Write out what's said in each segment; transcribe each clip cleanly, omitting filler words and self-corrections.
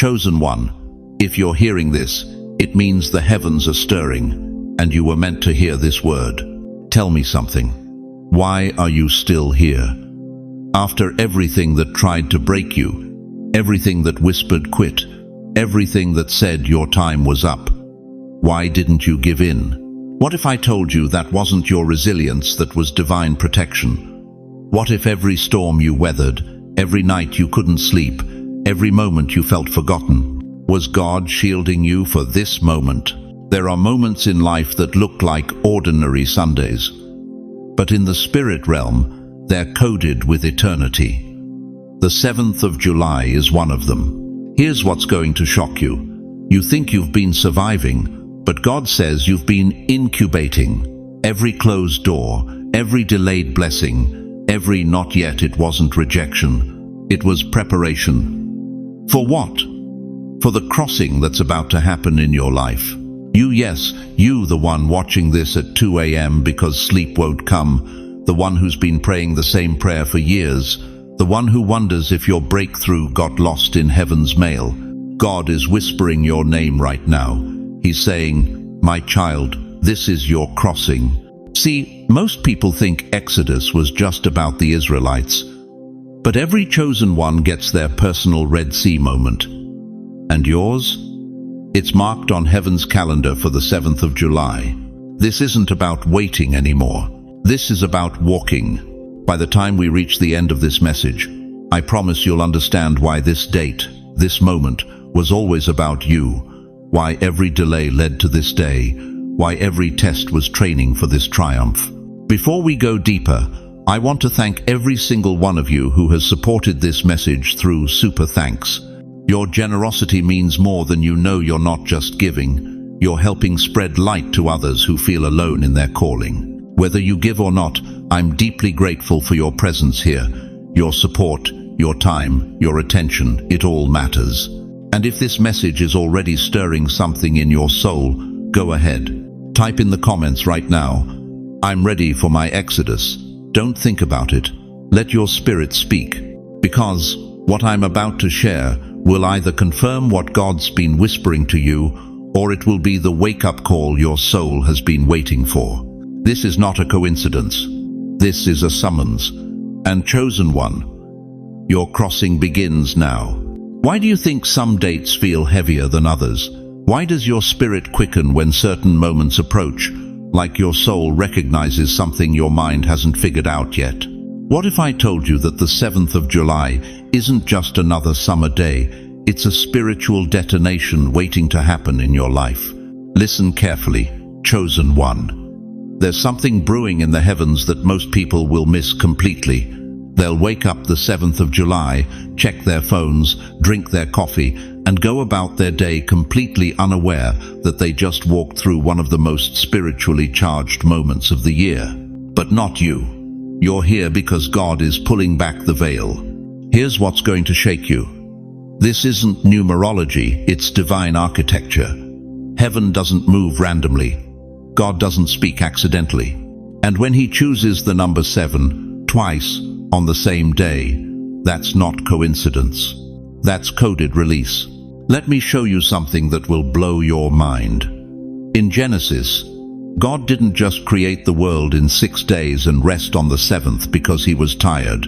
Chosen one, if you're hearing this, it means the heavens are stirring, and you were meant to hear this word. Tell me something. Why are you still here? After everything that tried to break you, everything that whispered quit, everything that said your time was up, why didn't you give in? What if I told you that wasn't your resilience, that was divine protection? What if every storm you weathered, every night you couldn't sleep, every moment you felt forgotten, was God shielding you for this moment? There are moments in life that look like ordinary Sundays, but in the spirit realm, they're coded with eternity. The 7th of July is one of them. Here's what's going to shock you. You think you've been surviving, but God says you've been incubating. Every closed door, every delayed blessing, every not yet, it wasn't rejection. It was preparation. For what? For the crossing that's about to happen in your life. Yes, you, the one watching this at 2 a.m. because sleep won't come, the one who's been praying the same prayer for years, the one who wonders if your breakthrough got lost in heaven's mail. God is whispering your name right now. He's saying, my child, this is your crossing. See, most people think Exodus was just about the Israelites, but every chosen one gets their personal Red Sea moment. And yours? It's marked on heaven's calendar for the 7th of July. This isn't about waiting anymore. This is about walking. By the time we reach the end of this message, I promise you'll understand why this date, this moment, was always about you. Why every delay led to this day, why every test was training for this triumph. Before we go deeper, I want to thank every single one of you who has supported this message through super thanks. Your generosity means more than you know. You're not just giving, you're helping spread light to others who feel alone in their calling. Whether you give or not, I'm deeply grateful for your presence here. Your support, your time, your attention, it all matters. And if this message is already stirring something in your soul, go ahead. Type in the comments right now, I'm ready for my Exodus. Don't think about it. Let your spirit speak. Because what I'm about to share will either confirm what God's been whispering to you, or it will be the wake-up call your soul has been waiting for. This is not a coincidence. This is a summons. And chosen one, your crossing begins now. Why do you think some dates feel heavier than others? Why does your spirit quicken when certain moments approach, like your soul recognizes something your mind hasn't figured out yet? What if I told you that the 7th of July isn't just another summer day, it's a spiritual detonation waiting to happen in your life? Listen carefully, chosen one. There's something brewing in the heavens that most people will miss completely. They'll wake up the 7th of July, check their phones, drink their coffee, and go about their day completely unaware that they just walked through one of the most spiritually charged moments of the year. But not you. You're here because God is pulling back the veil. Here's what's going to shake you. This isn't numerology, it's divine architecture. Heaven doesn't move randomly. God doesn't speak accidentally. And when he chooses the number 7, twice, on the same day, that's not coincidence. That's coded release. Let me show you something that will blow your mind. In Genesis, God didn't just create the world in 6 days and rest on the 7th because he was tired.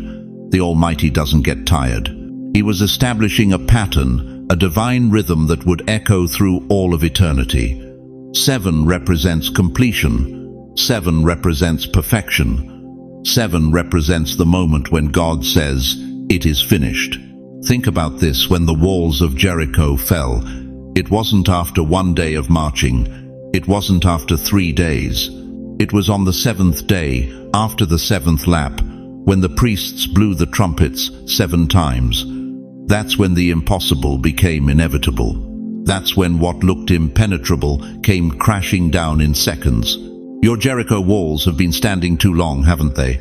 The Almighty doesn't get tired. He was establishing a pattern, a divine rhythm that would echo through all of eternity. 7 represents completion. 7 represents perfection. 7 represents the moment when God says, it is finished. Think about this. When the walls of Jericho fell, it wasn't after 1 day of marching. It wasn't after 3 days. It was on the 7th day, after the 7th lap, when the priests blew the trumpets 7 times. That's when the impossible became inevitable. That's when what looked impenetrable came crashing down in seconds. Your Jericho walls have been standing too long, haven't they?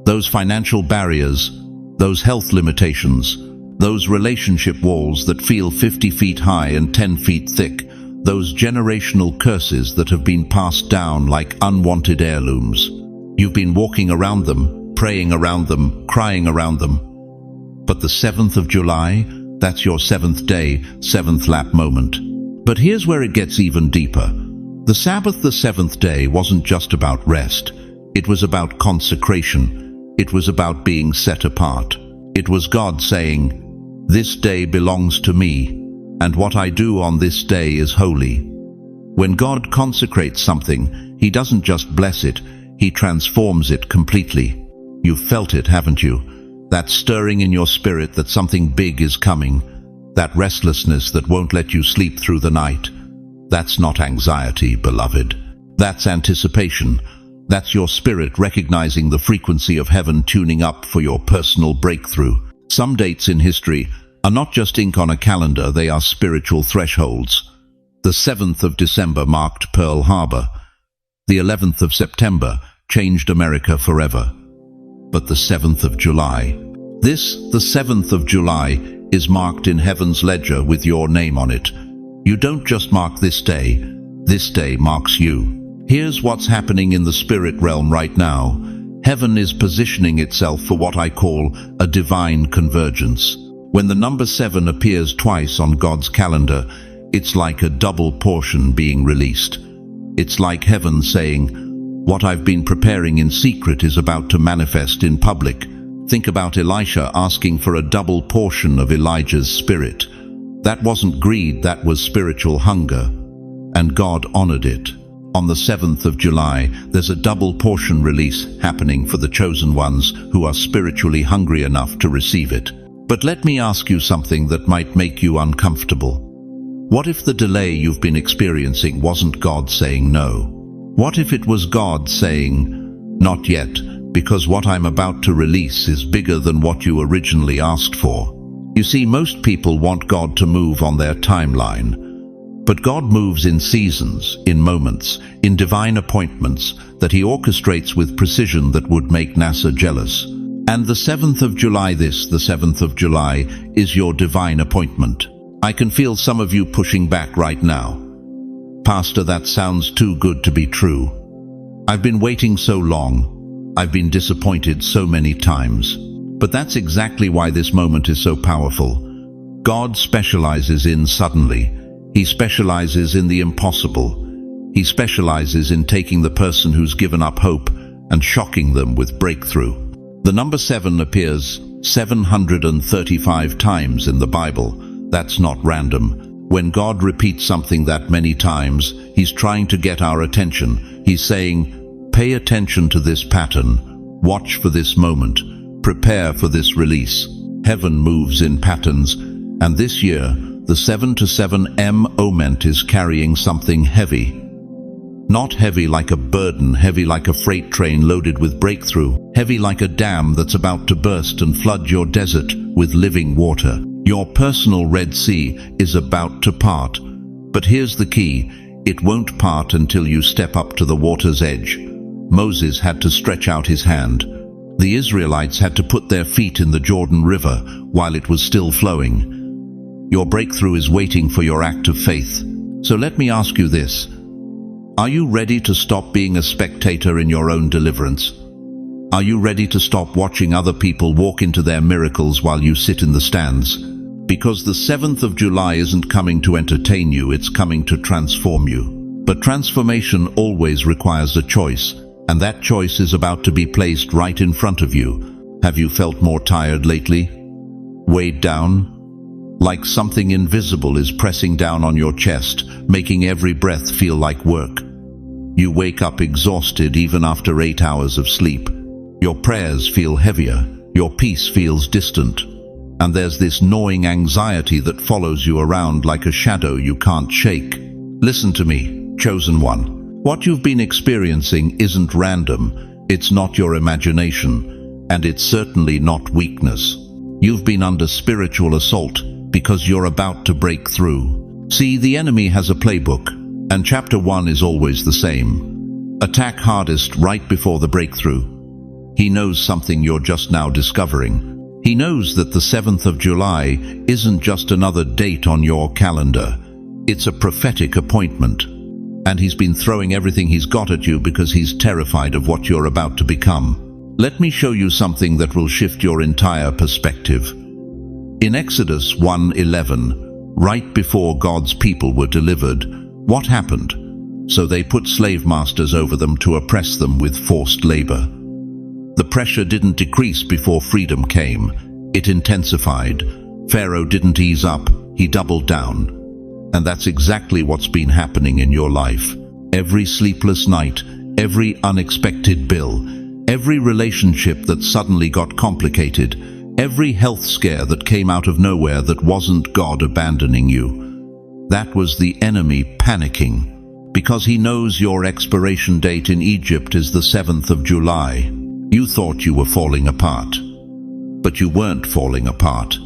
Those financial barriers, those health limitations, those relationship walls that feel 50 feet high and 10 feet thick, those generational curses that have been passed down like unwanted heirlooms. You've been walking around them, praying around them, crying around them. But the 7th of July, That's your seventh day, seventh lap moment. But here's where it gets even deeper. The Sabbath, the seventh day, wasn't just about rest. It was about consecration. It was about being set apart. It was God saying, "This day belongs to me, and what I do on this day is holy." When God consecrates something, He doesn't just bless it, He transforms it completely. You've felt it, haven't you? That stirring in your spirit that something big is coming. That restlessness that won't let you sleep through the night. That's not anxiety, beloved. That's anticipation. That's your spirit recognizing the frequency of heaven tuning up for your personal breakthrough. Some dates in history are not just ink on a calendar, they are spiritual thresholds. The 7th of December marked Pearl Harbor. The 11th of September changed America forever. But the 7th of July, the 7th of July, is marked in heaven's ledger with your name on it. You don't just mark this day marks you. Here's what's happening in the spirit realm right now. Heaven is positioning itself for what I call a divine convergence. When the number 7 appears twice on God's calendar, it's like a double portion being released. It's like heaven saying, "What I've been preparing in secret is about to manifest in public." Think about Elisha asking for a double portion of Elijah's spirit. That wasn't greed, that was spiritual hunger. And God honored it. On the 7th of July, there's a double portion release happening for the chosen ones who are spiritually hungry enough to receive it. But let me ask you something that might make you uncomfortable. What if the delay you've been experiencing wasn't God saying no? What if it was God saying, "Not yet, because what I'm about to release is bigger than what you originally asked for"? You see, most people want God to move on their timeline. But God moves in seasons, in moments, in divine appointments that He orchestrates with precision that would make NASA jealous. And the 7th of July, the 7th of July, is your divine appointment. I can feel some of you pushing back right now. "Pastor, that sounds too good to be true. I've been waiting so long. I've been disappointed so many times." But that's exactly why this moment is so powerful. God specializes in suddenly. He specializes in the impossible. He specializes in taking the person who's given up hope and shocking them with breakthrough. The number 7 appears 735 times in the Bible. That's not random. When God repeats something that many times, He's trying to get our attention. He's saying, "Pay attention to this pattern. Watch for this moment. Prepare for this release." Heaven moves in patterns, and this year, the 7 to 7 omen is carrying something heavy. Not heavy like a burden, heavy like a freight train loaded with breakthrough, heavy like a dam that's about to burst and flood your desert with living water. Your personal Red Sea is about to part. But here's the key: it won't part until you step up to the water's edge. Moses had to stretch out his hand. The Israelites had to put their feet in the Jordan River while it was still flowing. Your breakthrough is waiting for your act of faith. So let me ask you this. Are you ready to stop being a spectator in your own deliverance? Are you ready to stop watching other people walk into their miracles while you sit in the stands? Because the 7th of July isn't coming to entertain you, it's coming to transform you. But transformation always requires a choice, and that choice is about to be placed right in front of you. Have you felt more tired lately? Weighed down? Like something invisible is pressing down on your chest, making every breath feel like work. You wake up exhausted even after 8 hours of sleep. Your prayers feel heavier, your peace feels distant, and there's this gnawing anxiety that follows you around like a shadow you can't shake. Listen to me, chosen one. What you've been experiencing isn't random, it's not your imagination, and it's certainly not weakness. You've been under spiritual assault, because you're about to break through. See, the enemy has a playbook, and chapter 1 is always the same. Attack hardest right before the breakthrough. He knows something you're just now discovering. He knows that the 7th of July isn't just another date on your calendar. It's a prophetic appointment. And he's been throwing everything he's got at you because he's terrified of what you're about to become. Let me show you something that will shift your entire perspective. In Exodus 1:11, right before God's people were delivered, what happened? So they put slave masters over them to oppress them with forced labor. The pressure didn't decrease before freedom came. It intensified. Pharaoh didn't ease up, he doubled down. And that's exactly what's been happening in your life. Every sleepless night, every unexpected bill, every relationship that suddenly got complicated, every health scare that came out of nowhere that wasn't God abandoning you. That was the enemy panicking, because he knows your expiration date in Egypt is the 7th of July. You thought you were falling apart. But you weren't falling apart.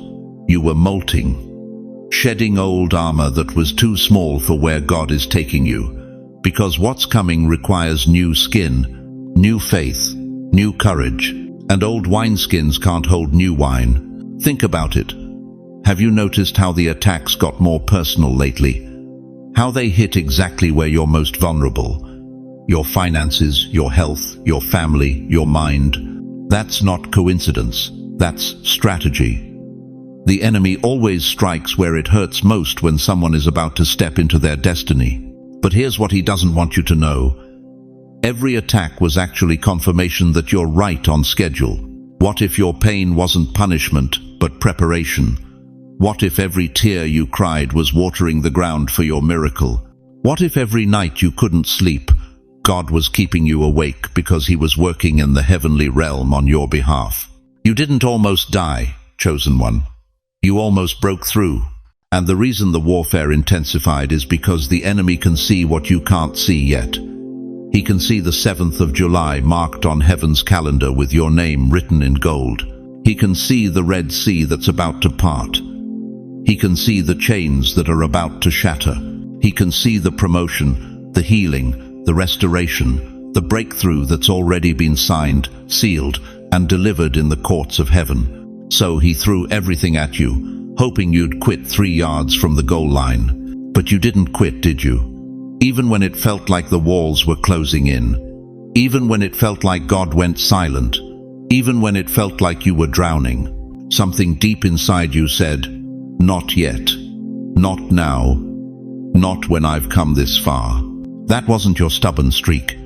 You were molting, shedding old armor that was too small for where God is taking you. Because what's coming requires new skin, new faith, new courage, and old wineskins can't hold new wine. Think about it. Have you noticed how the attacks got more personal lately? How they hit exactly where you're most vulnerable? Your finances, your health, your family, your mind. That's not coincidence. That's strategy. The enemy always strikes where it hurts most when someone is about to step into their destiny. But here's what he doesn't want you to know. Every attack was actually confirmation that you're right on schedule. What if your pain wasn't punishment, but preparation? What if every tear you cried was watering the ground for your miracle? What if every night you couldn't sleep, God was keeping you awake because he was working in the heavenly realm on your behalf? You didn't almost die, chosen one. You almost broke through. And the reason the warfare intensified is because the enemy can see what you can't see yet. He can see the 7th of July marked on heaven's calendar with your name written in gold. He can see the Red Sea that's about to part. He can see the chains that are about to shatter. He can see the promotion, the healing, the restoration, the breakthrough that's already been signed, sealed, and delivered in the courts of heaven. So he threw everything at you, hoping you'd quit 3 yards from the goal line. But you didn't quit, did you? Even when it felt like the walls were closing in. Even when it felt like God went silent. Even when it felt like you were drowning. Something deep inside you said, "Not yet. Not now. Not when I've come this far." That wasn't your stubborn streak.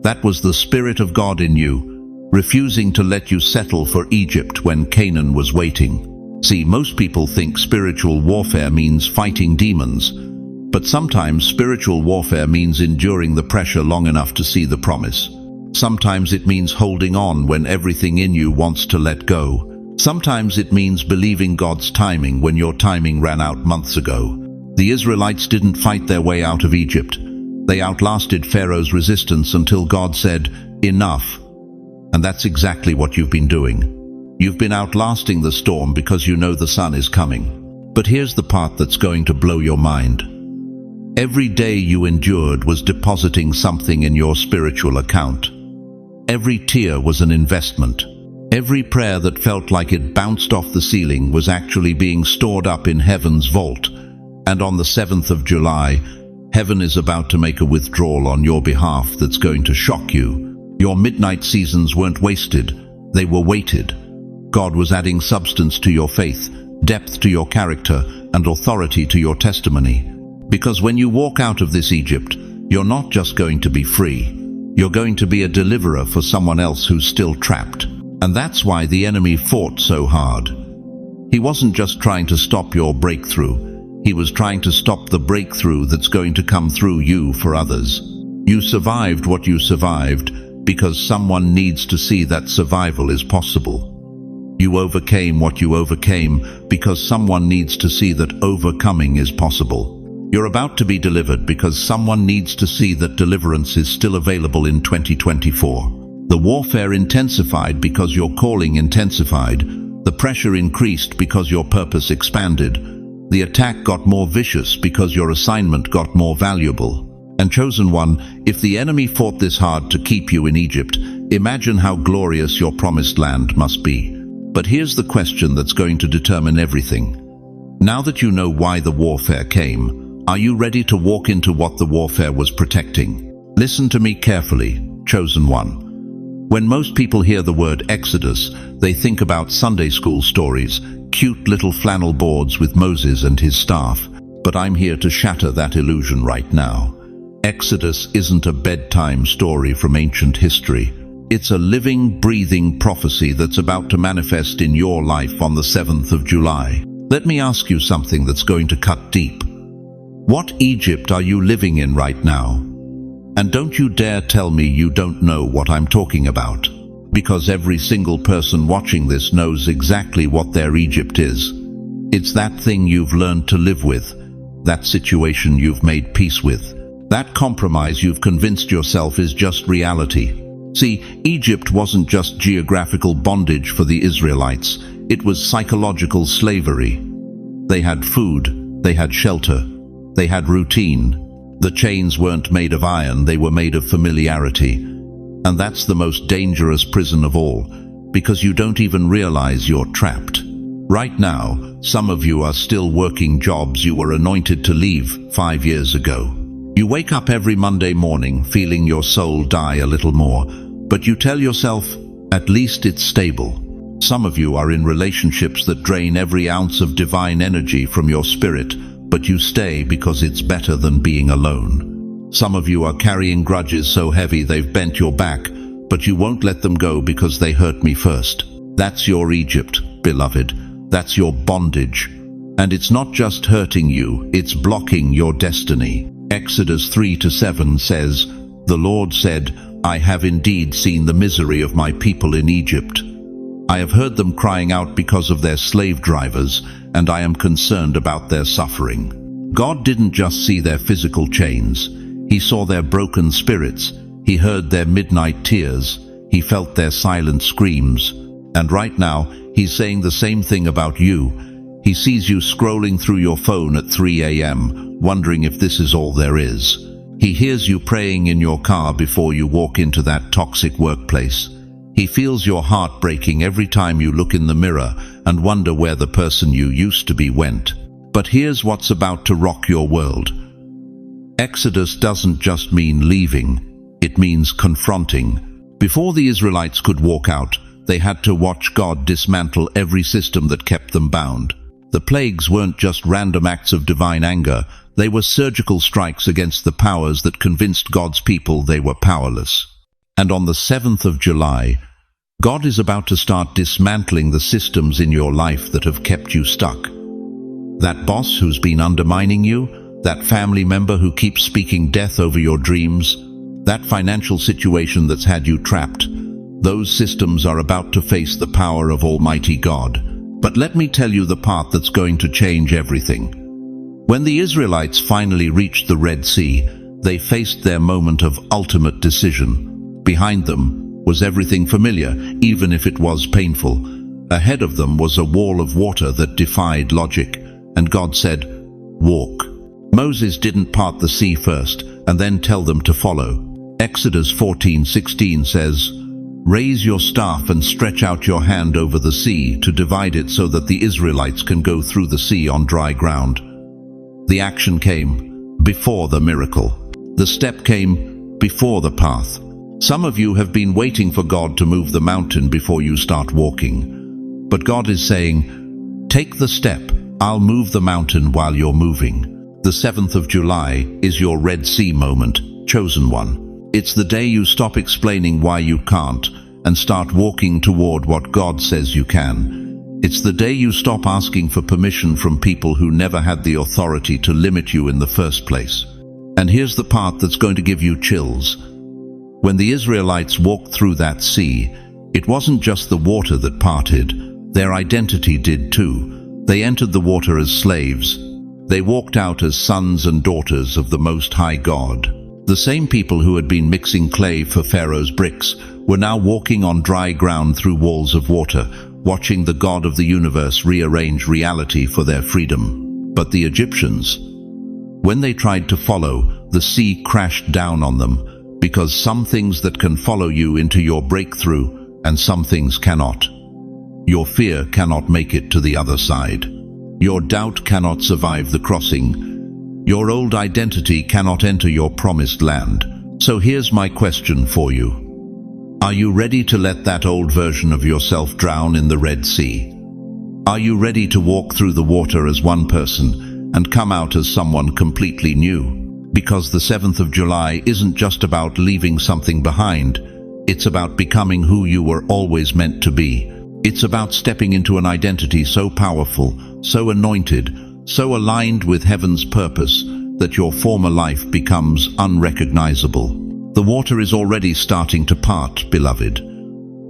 That was the Spirit of God in you, refusing to let you settle for Egypt when Canaan was waiting. See, most people think spiritual warfare means fighting demons, but sometimes spiritual warfare means enduring the pressure long enough to see the promise. Sometimes it means holding on when everything in you wants to let go. Sometimes it means believing God's timing when your timing ran out months ago. The Israelites didn't fight their way out of Egypt. They outlasted Pharaoh's resistance until God said, "Enough." And that's exactly what you've been doing. You've been outlasting the storm because you know the sun is coming. But here's the part that's going to blow your mind. Every day you endured was depositing something in your spiritual account. Every tear was an investment. Every prayer that felt like it bounced off the ceiling was actually being stored up in heaven's vault. And on the 7th of July, heaven is about to make a withdrawal on your behalf that's going to shock you. Your midnight seasons weren't wasted, they were weighted. God was adding substance to your faith, depth to your character, and authority to your testimony. Because when you walk out of this Egypt, you're not just going to be free. You're going to be a deliverer for someone else who's still trapped. And that's why the enemy fought so hard. He wasn't just trying to stop your breakthrough. He was trying to stop the breakthrough that's going to come through you for others. You survived what you survived because someone needs to see that survival is possible. You overcame what you overcame because someone needs to see that overcoming is possible. You're about to be delivered because someone needs to see that deliverance is still available in 2024. The warfare intensified because your calling intensified. The pressure increased because your purpose expanded. The attack got more vicious because your assignment got more valuable. And chosen one, if the enemy fought this hard to keep you in Egypt, imagine how glorious your promised land must be. But here's the question that's going to determine everything. Now that you know why the warfare came, are you ready to walk into what the warfare was protecting? Listen to me carefully, chosen one. When most people hear the word Exodus, they think about Sunday school stories, cute little flannel boards with Moses and his staff, but I'm here to shatter that illusion right now. Exodus isn't a bedtime story from ancient history. It's a living, breathing prophecy that's about to manifest in your life on the 7th of July. Let me ask you something that's going to cut deep. What Egypt are you living in right now? And don't you dare tell me you don't know what I'm talking about, because every single person watching this knows exactly what their Egypt is. It's that thing you've learned to live with, that situation you've made peace with, that compromise you've convinced yourself is just reality. See, Egypt wasn't just geographical bondage for the Israelites, it was psychological slavery. They had food, they had shelter, they had routine. The chains weren't made of iron, they were made of familiarity. And that's the most dangerous prison of all, because you don't even realize you're trapped. Right now, some of you are still working jobs you were anointed to leave 5 years ago. You wake up every Monday morning feeling your soul die a little more, but you tell yourself, at least it's stable. Some of you are in relationships that drain every ounce of divine energy from your spirit, but you stay because it's better than being alone. Some of you are carrying grudges so heavy they've bent your back, but you won't let them go because they hurt me first. That's your Egypt, beloved. That's your bondage. And it's not just hurting you, it's blocking your destiny. Exodus 3-7 says, "The Lord said, I have indeed seen the misery of my people in Egypt. I have heard them crying out because of their slave drivers, and I am concerned about their suffering." God didn't just see their physical chains. He saw their broken spirits. He heard their midnight tears. He felt their silent screams. And right now, He's saying the same thing about you. He sees you scrolling through your phone at 3 a.m., wondering if this is all there is. He hears you praying in your car before you walk into that toxic workplace. He feels your heart breaking every time you look in the mirror and wonder where the person you used to be went. But here's what's about to rock your world. Exodus doesn't just mean leaving, it means confronting. Before the Israelites could walk out, they had to watch God dismantle every system that kept them bound. The plagues weren't just random acts of divine anger, they were surgical strikes against the powers that convinced God's people they were powerless. And on the 7th of July, God is about to start dismantling the systems in your life that have kept you stuck. That boss who's been undermining you, that family member who keeps speaking death over your dreams, that financial situation that's had you trapped, those systems are about to face the power of Almighty God. But let me tell you the part that's going to change everything. When the Israelites finally reached the Red Sea, they faced their moment of ultimate decision. Behind them was everything familiar, even if it was painful. Ahead of them was a wall of water that defied logic, and God said, "Walk." Moses didn't part the sea first and then tell them to follow. Exodus 14:16 says, "Raise your staff and stretch out your hand over the sea to divide it so that the Israelites can go through the sea on dry ground." The action came before the miracle. The step came before the path. Some of you have been waiting for God to move the mountain before you start walking. But God is saying, take the step. I'll move the mountain while you're moving. The 7th of July is your Red Sea moment, chosen one. It's the day you stop explaining why you can't and start walking toward what God says you can. It's the day you stop asking for permission from people who never had the authority to limit you in the first place. And here's the part that's going to give you chills. When the Israelites walked through that sea, it wasn't just the water that parted, their identity did too. They entered the water as slaves. They walked out as sons and daughters of the Most High God. The same people who had been mixing clay for Pharaoh's bricks were now walking on dry ground through walls of water, watching the God of the universe rearrange reality for their freedom. But the Egyptians, when they tried to follow, the sea crashed down on them, because some things that can follow you into your breakthrough and some things cannot. Your fear cannot make it to the other side. Your doubt cannot survive the crossing. Your old identity cannot enter your promised land. So here's my question for you. Are you ready to let that old version of yourself drown in the Red Sea? Are you ready to walk through the water as one person and come out as someone completely new? Because the 7th of July isn't just about leaving something behind. It's about becoming who you were always meant to be. It's about stepping into an identity so powerful, so anointed, so aligned with heaven's purpose that your former life becomes unrecognizable. The water is already starting to part, beloved.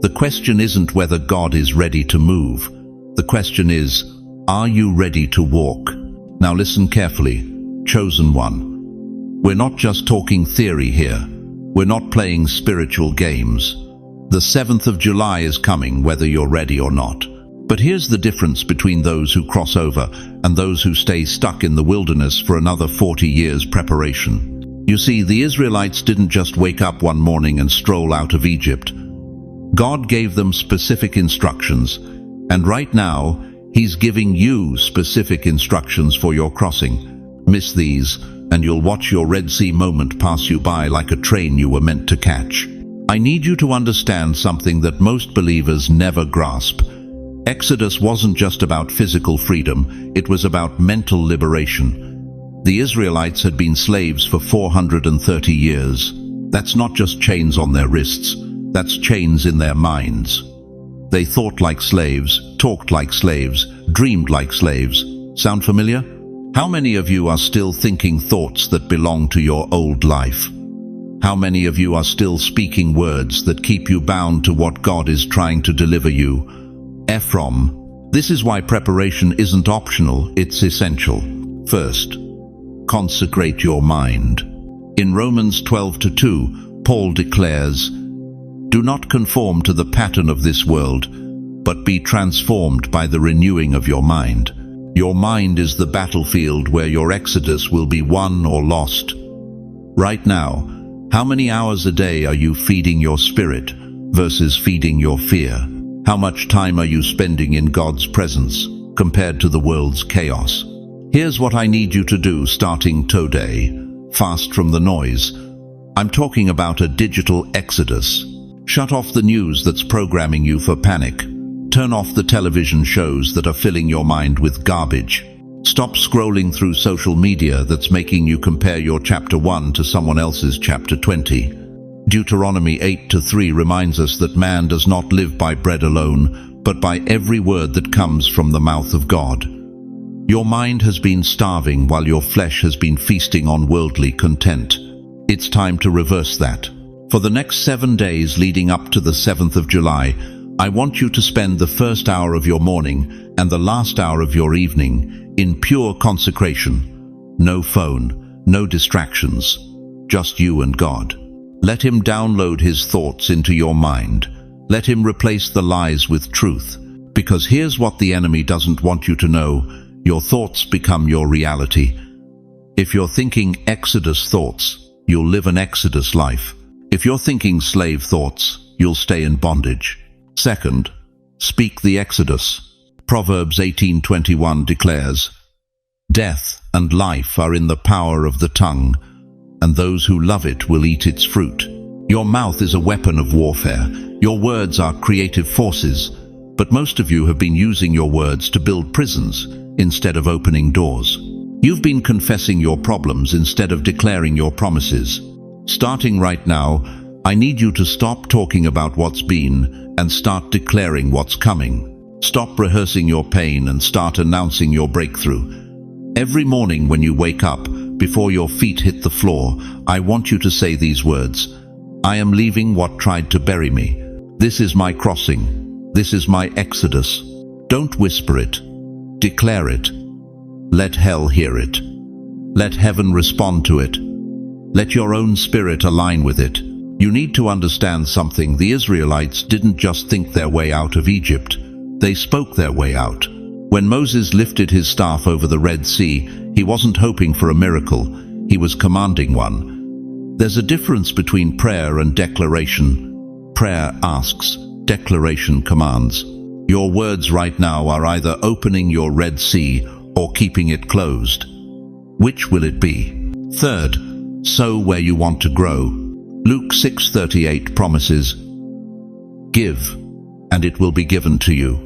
The question isn't whether God is ready to move. The question is, are you ready to walk? Now listen carefully, chosen one. We're not just talking theory here. We're not playing spiritual games. The 7th of July is coming whether you're ready or not. But here's the difference between those who cross over and those who stay stuck in the wilderness for another 40 years preparation. You see, the Israelites didn't just wake up one morning and stroll out of Egypt. God gave them specific instructions, and right now, He's giving you specific instructions for your crossing. Miss these, and you'll watch your Red Sea moment pass you by like a train you were meant to catch. I need you to understand something that most believers never grasp. Exodus wasn't just about physical freedom, it was about mental liberation. The Israelites had been slaves for 430 years. That's not just chains on their wrists, that's chains in their minds. They thought like slaves, talked like slaves, dreamed like slaves. Sound familiar? How many of you are still thinking thoughts that belong to your old life? How many of you are still speaking words that keep you bound to what God is trying to deliver you? Ephraim. This is why preparation isn't optional, it's essential. First, consecrate your mind. In Romans 12:2, Paul declares, "Do not conform to the pattern of this world, but be transformed by the renewing of your mind." Your mind is the battlefield where your exodus will be won or lost. Right now, how many hours a day are you feeding your spirit versus feeding your fear? How much time are you spending in God's presence compared to the world's chaos? Here's what I need you to do starting today. Fast from the noise. I'm talking about a digital exodus. Shut off the news that's programming you for panic. Turn off the television shows that are filling your mind with garbage. Stop scrolling through social media that's making you compare your chapter 1 to someone else's chapter 20. Deuteronomy 8:3 reminds us that man does not live by bread alone, but by every word that comes from the mouth of God. Your mind has been starving while your flesh has been feasting on worldly content. It's time to reverse that. For the next 7 days leading up to the 7th of July, I want you to spend the first hour of your morning and the last hour of your evening in pure consecration. No phone, no distractions, just you and God. Let Him download His thoughts into your mind. Let Him replace the lies with truth. Because here's what the enemy doesn't want you to know: your thoughts become your reality. If you're thinking Exodus thoughts, you'll live an Exodus life. If you're thinking slave thoughts, you'll stay in bondage. Second, speak the Exodus. Proverbs 18:21 declares, "Death and life are in the power of the tongue, and those who love it will eat its fruit." Your mouth is a weapon of warfare. Your words are creative forces, but most of you have been using your words to build prisons instead of opening doors. You've been confessing your problems instead of declaring your promises. Starting right now, I need you to stop talking about what's been and start declaring what's coming. Stop rehearsing your pain and start announcing your breakthrough. Every morning when you wake up, before your feet hit the floor, I want you to say these words: "I am leaving what tried to bury me. This is my crossing. This is my exodus." Don't whisper it. Declare it. Let hell hear it. Let heaven respond to it. Let your own spirit align with it. You need to understand something. The Israelites didn't just think their way out of Egypt. They spoke their way out. When Moses lifted his staff over the Red Sea, he wasn't hoping for a miracle. He was commanding one. There's a difference between prayer and declaration. Prayer asks, declaration commands. Your words right now are either opening your Red Sea or keeping it closed. Which will it be? Third, sow where you want to grow. Luke 6:38 promises, "Give, and it will be given to you.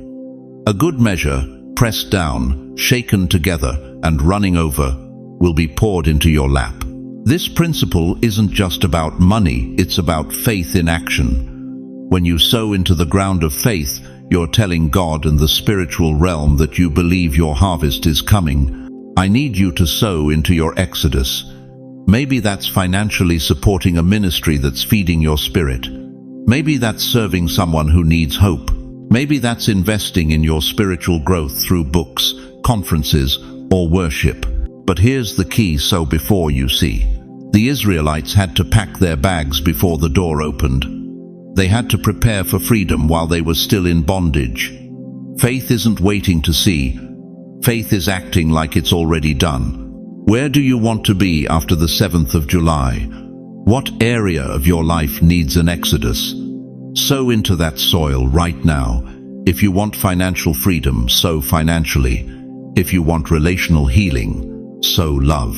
A good measure, pressed down, shaken together, and running over, will be poured into your lap. This principle isn't just about money, it's about faith in action. When you sow into the ground of faith, you're telling God and the spiritual realm that you believe your harvest is coming. I need you to sow into your exodus. Maybe that's financially supporting a ministry that's feeding your spirit. Maybe that's serving someone who needs hope. Maybe that's investing in your spiritual growth through books, conferences, or worship. But here's the key: sow before you see. The Israelites had to pack their bags before the door opened. They had to prepare for freedom while they were still in bondage. Faith isn't waiting to see. Faith is acting like it's already done. Where do you want to be after the 7th of July? What area of your life needs an exodus? Sow into that soil right now. If you want financial freedom, sow financially. If you want relational healing, sow love.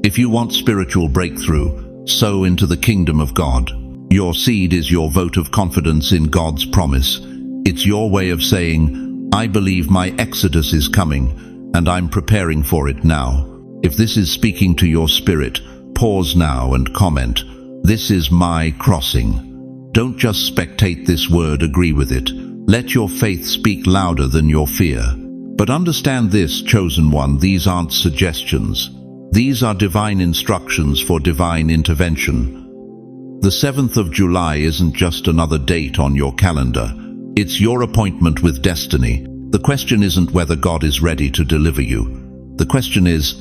If you want spiritual breakthrough, sow into the kingdom of God. Your seed is your vote of confidence in God's promise. It's your way of saying, I believe my exodus is coming, and I'm preparing for it now. If this is speaking to your spirit, pause now and comment, this is my crossing. Don't just spectate this word, agree with it. Let your faith speak louder than your fear. But understand this, chosen one, these aren't suggestions. These are divine instructions for divine intervention. The 7th of July isn't just another date on your calendar. It's your appointment with destiny. The question isn't whether God is ready to deliver you. The question is,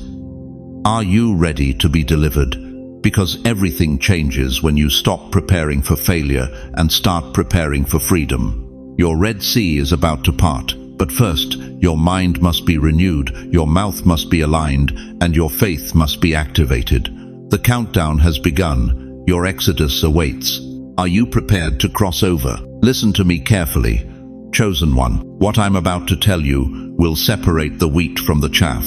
are you ready to be delivered? Because everything changes when you stop preparing for failure and start preparing for freedom. Your Red Sea is about to part, but first, your mind must be renewed, your mouth must be aligned, and your faith must be activated. The countdown has begun. Your exodus awaits. Are you prepared to cross over? Listen to me carefully. Chosen one, what I'm about to tell you will separate the wheat from the chaff,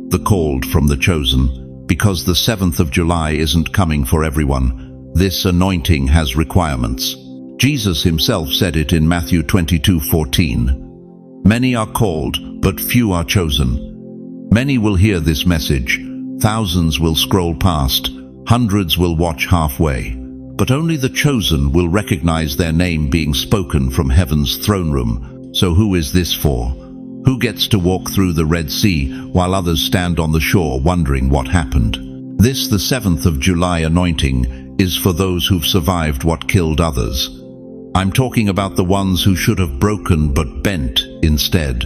the called from the chosen, because the 7th of July isn't coming for everyone. This anointing has requirements. Jesus himself said it in Matthew 22:14. Many are called, but few are chosen. Many will hear this message. Thousands will scroll past. Hundreds will watch halfway. But only the chosen will recognize their name being spoken from heaven's throne room. So who is this for? Who gets to walk through the Red Sea while others stand on the shore wondering what happened? This, the 7th of July anointing, is for those who've survived what killed others. I'm talking about the ones who should have broken but bent instead.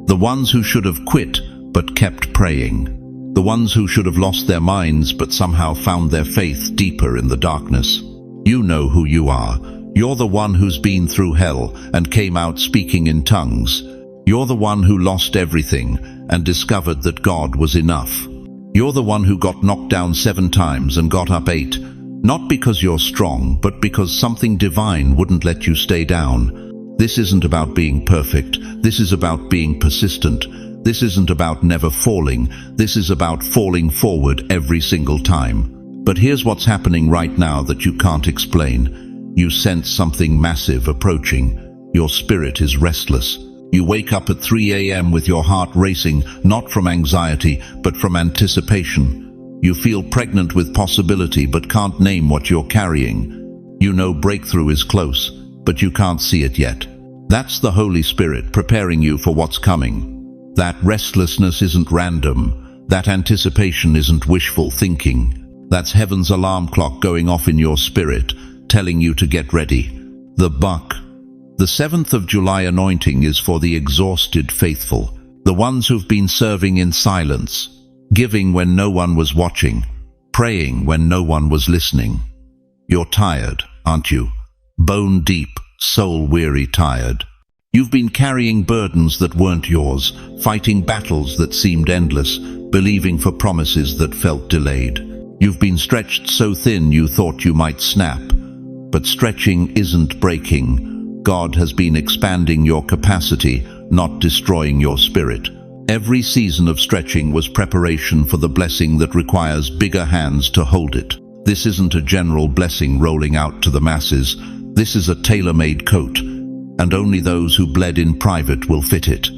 The ones who should have quit but kept praying. The ones who should have lost their minds but somehow found their faith deeper in the darkness. You know who you are. You're the one who's been through hell and came out speaking in tongues. You're the one who lost everything and discovered that God was enough. You're the one who got knocked down 7 times and got up 8. Not because you're strong, but because something divine wouldn't let you stay down. This isn't about being perfect. This is about being persistent. This isn't about never falling. This is about falling forward every single time. But here's what's happening right now that you can't explain. You sense something massive approaching. Your spirit is restless. You wake up at 3 a.m. with your heart racing, not from anxiety, but from anticipation. You feel pregnant with possibility, but can't name what you're carrying. You know breakthrough is close, but you can't see it yet. That's the Holy Spirit preparing you for what's coming. That restlessness isn't random. That anticipation isn't wishful thinking. That's heaven's alarm clock going off in your spirit, telling you to get ready. The 7th of July anointing is for the exhausted faithful, the ones who've been serving in silence, giving when no one was watching, praying when no one was listening. You're tired, aren't you? Bone deep, soul-weary tired. You've been carrying burdens that weren't yours, fighting battles that seemed endless, believing for promises that felt delayed. You've been stretched so thin you thought you might snap. But stretching isn't breaking. God has been expanding your capacity, not destroying your spirit. Every season of stretching was preparation for the blessing that requires bigger hands to hold it. This isn't a general blessing rolling out to the masses. This is a tailor-made coat, and only those who bled in private will fit it.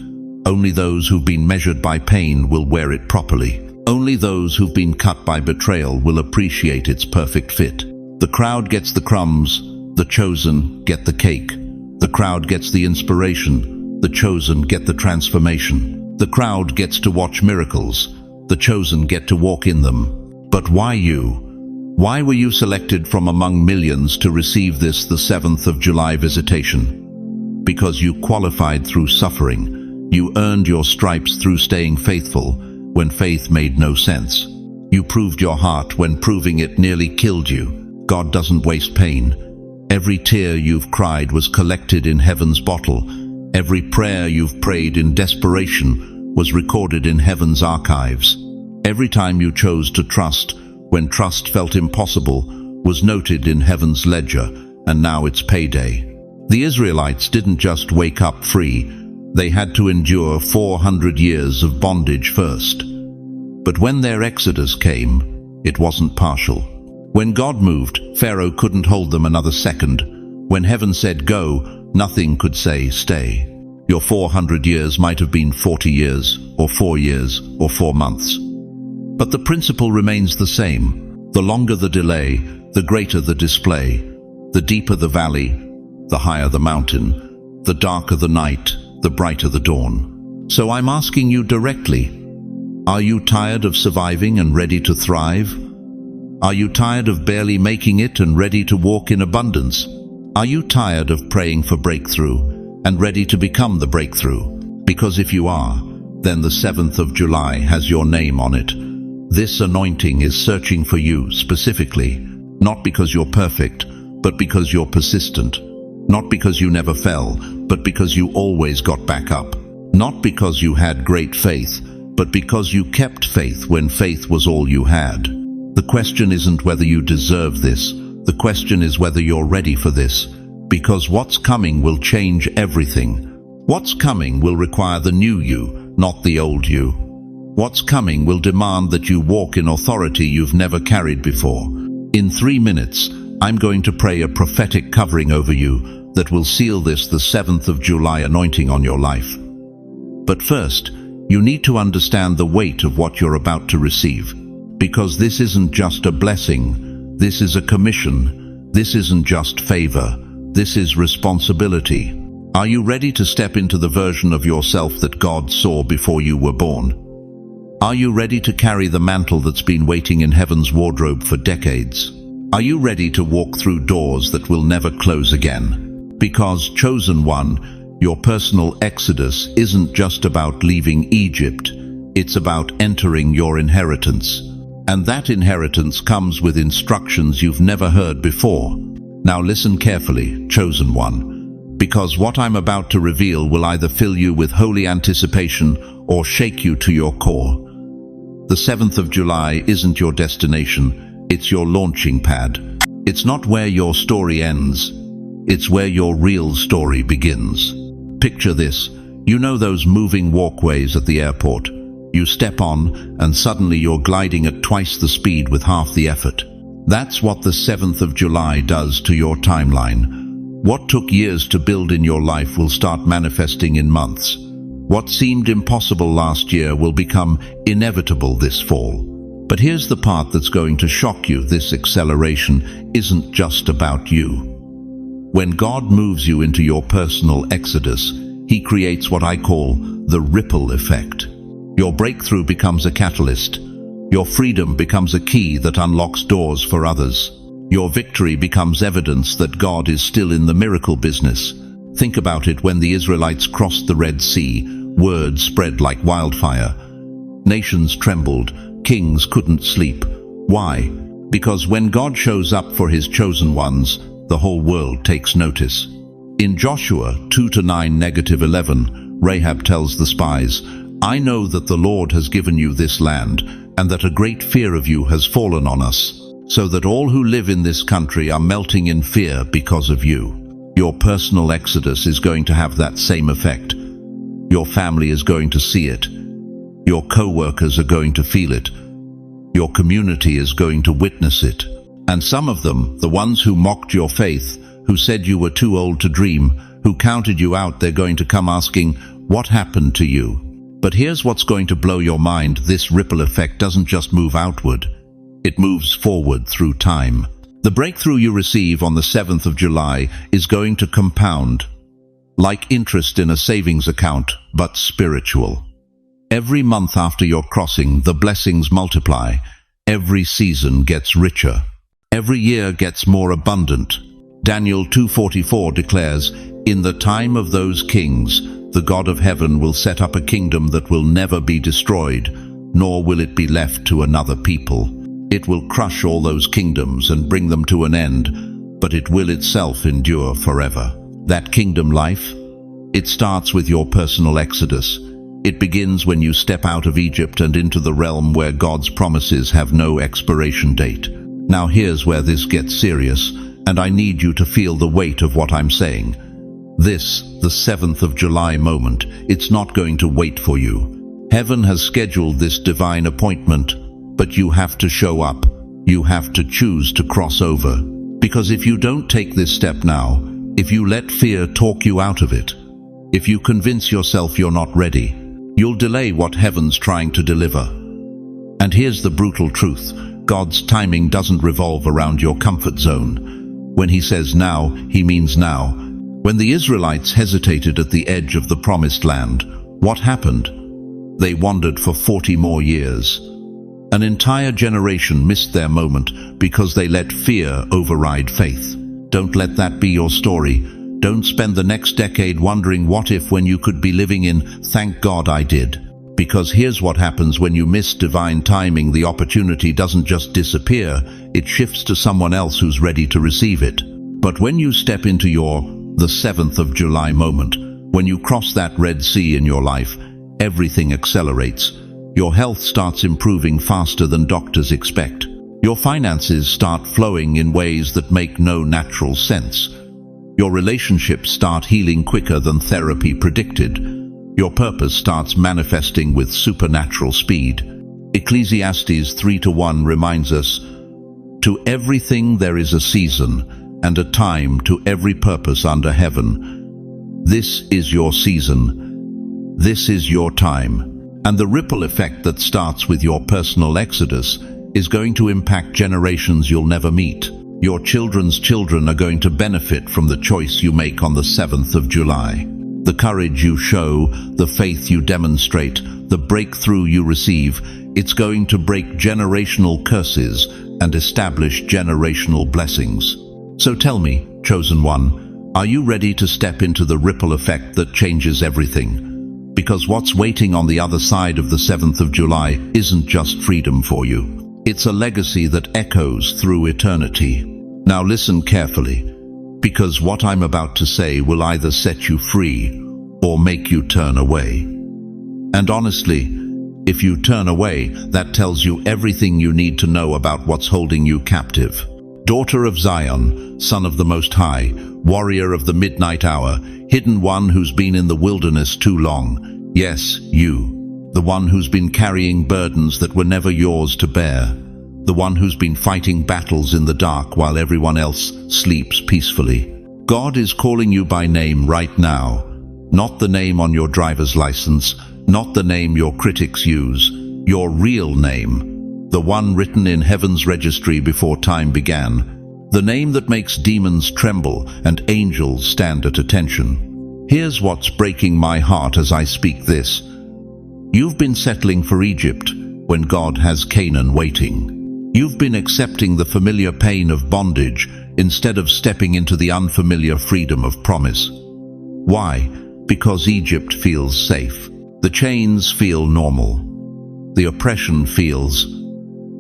Only those who've been measured by pain will wear it properly. Only those who've been cut by betrayal will appreciate its perfect fit. The crowd gets the crumbs, the chosen get the cake. The crowd gets the inspiration, the chosen get the transformation. The crowd gets to watch miracles, the chosen get to walk in them. But why you? Why were you selected from among millions to receive this, the 7th of July visitation? Because you qualified through suffering. You earned your stripes through staying faithful when faith made no sense. You proved your heart when proving it nearly killed you. God doesn't waste pain. Every tear you've cried was collected in heaven's bottle. Every prayer you've prayed in desperation was recorded in heaven's archives. Every time you chose to trust when trust felt impossible was noted in heaven's ledger, and now it's payday. The Israelites didn't just wake up free. They had to endure 400 years of bondage first. But when their exodus came, it wasn't partial. When God moved, Pharaoh couldn't hold them another second. When heaven said go, nothing could say stay. Your 400 years might have been 40 years, or 4 years, or 4 months. But the principle remains the same. The longer the delay, the greater the display. The deeper the valley, the higher the mountain. The darker the night, the brighter the dawn. So I'm asking you directly, are you tired of surviving and ready to thrive? Are you tired of barely making it and ready to walk in abundance? Are you tired of praying for breakthrough and ready to become the breakthrough? Because if you are, then the 7th of July has your name on it. This anointing is searching for you specifically, not because you're perfect, but because you're persistent. Not because you never fell, but because you always got back up. Not because you had great faith, but because you kept faith when faith was all you had. The question isn't whether you deserve this. The question is whether you're ready for this. Because what's coming will change everything. What's coming will require the new you, not the old you. What's coming will demand that you walk in authority you've never carried before. In 3 minutes, I'm going to pray a prophetic covering over you that will seal this, the 7th of July anointing on your life. But first, you need to understand the weight of what you're about to receive. Because this isn't just a blessing, this is a commission. This isn't just favor, this is responsibility. Are you ready to step into the version of yourself that God saw before you were born? Are you ready to carry the mantle that's been waiting in heaven's wardrobe for decades? Are you ready to walk through doors that will never close again? Because, chosen one, your personal exodus isn't just about leaving Egypt, it's about entering your inheritance. And that inheritance comes with instructions you've never heard before. Now listen carefully, chosen one, because what I'm about to reveal will either fill you with holy anticipation or shake you to your core. The 7th of July isn't your destination, it's your launching pad. It's not where your story ends, it's where your real story begins. Picture this, you know those moving walkways at the airport. You step on, and suddenly you're gliding at twice the speed with half the effort. That's what the 7th of July does to your timeline. What took years to build in your life will start manifesting in months. What seemed impossible last year will become inevitable this fall. But here's the part that's going to shock you. This acceleration isn't just about you. When God moves you into your personal exodus, He creates what I call the ripple effect. Your breakthrough becomes a catalyst. Your freedom becomes a key that unlocks doors for others. Your victory becomes evidence that God is still in the miracle business. Think about it. When the Israelites crossed the Red Sea, word spread like wildfire. Nations trembled, kings couldn't sleep. Why? Because when God shows up for His chosen ones, the whole world takes notice. In Joshua 2-9-11, Rahab tells the spies, "I know that the Lord has given you this land, and that a great fear of you has fallen on us, so that all who live in this country are melting in fear because of you." Your personal exodus is going to have that same effect. Your family is going to see it. Your co-workers are going to feel it. Your community is going to witness it. And some of them, the ones who mocked your faith, who said you were too old to dream, who counted you out, they're going to come asking, what happened to you? But here's what's going to blow your mind. This ripple effect doesn't just move outward. It moves forward through time. The breakthrough you receive on the 7th of July is going to compound, like interest in a savings account, but spiritual. Every month after your crossing, the blessings multiply. Every season gets richer. Every year gets more abundant. Daniel 2:44 declares, "In the time of those kings, the God of heaven will set up a kingdom that will never be destroyed, nor will it be left to another people. It will crush all those kingdoms and bring them to an end, but it will itself endure forever." That kingdom life, it starts with your personal exodus. It begins when you step out of Egypt and into the realm where God's promises have no expiration date. Now here's where this gets serious, and I need you to feel the weight of what I'm saying. This, the 7th of July moment, it's not going to wait for you. Heaven has scheduled this divine appointment, but you have to show up. You have to choose to cross over. Because if you don't take this step now, if you let fear talk you out of it, if you convince yourself you're not ready, you'll delay what heaven's trying to deliver. And here's the brutal truth. God's timing doesn't revolve around your comfort zone. When he says now, he means now. When the Israelites hesitated at the edge of the promised land, what happened? They wandered for 40 more years. An entire generation missed their moment because they let fear override faith. Don't let that be your story. Don't spend the next decade wondering what if when you could be living in "thank God I did." Because here's what happens when you miss divine timing. The opportunity doesn't just disappear, it shifts to someone else who's ready to receive it. But when you step into the 7th of July moment, when you cross that Red Sea in your life, everything accelerates. Your health starts improving faster than doctors expect. Your finances start flowing in ways that make no natural sense. Your relationships start healing quicker than therapy predicted. Your purpose starts manifesting with supernatural speed. Ecclesiastes 3:1 reminds us, "To everything there is a season, and a time to every purpose under heaven." This is your season. This is your time. And the ripple effect that starts with your personal exodus is going to impact generations you'll never meet. Your children's children are going to benefit from the choice you make on the 7th of July. The courage you show, the faith you demonstrate, the breakthrough you receive, it's going to break generational curses and establish generational blessings. So tell me, chosen one, are you ready to step into the ripple effect that changes everything? Because what's waiting on the other side of the 7th of July isn't just freedom for you. It's a legacy that echoes through eternity. Now listen carefully, because what I'm about to say will either set you free or make you turn away. And honestly, if you turn away, that tells you everything you need to know about what's holding you captive. Daughter of Zion, Son of the Most High, warrior of the midnight hour, hidden one who's been in the wilderness too long. Yes, you. The one who's been carrying burdens that were never yours to bear. The one who's been fighting battles in the dark while everyone else sleeps peacefully. God is calling you by name right now. Not the name on your driver's license, not the name your critics use. Your real name. The one written in heaven's registry before time began. The name that makes demons tremble and angels stand at attention. Here's what's breaking my heart as I speak this. You've been settling for Egypt when God has Canaan waiting. You've been accepting the familiar pain of bondage instead of stepping into the unfamiliar freedom of promise. Why? Because Egypt feels safe. The chains feel normal. The oppression feels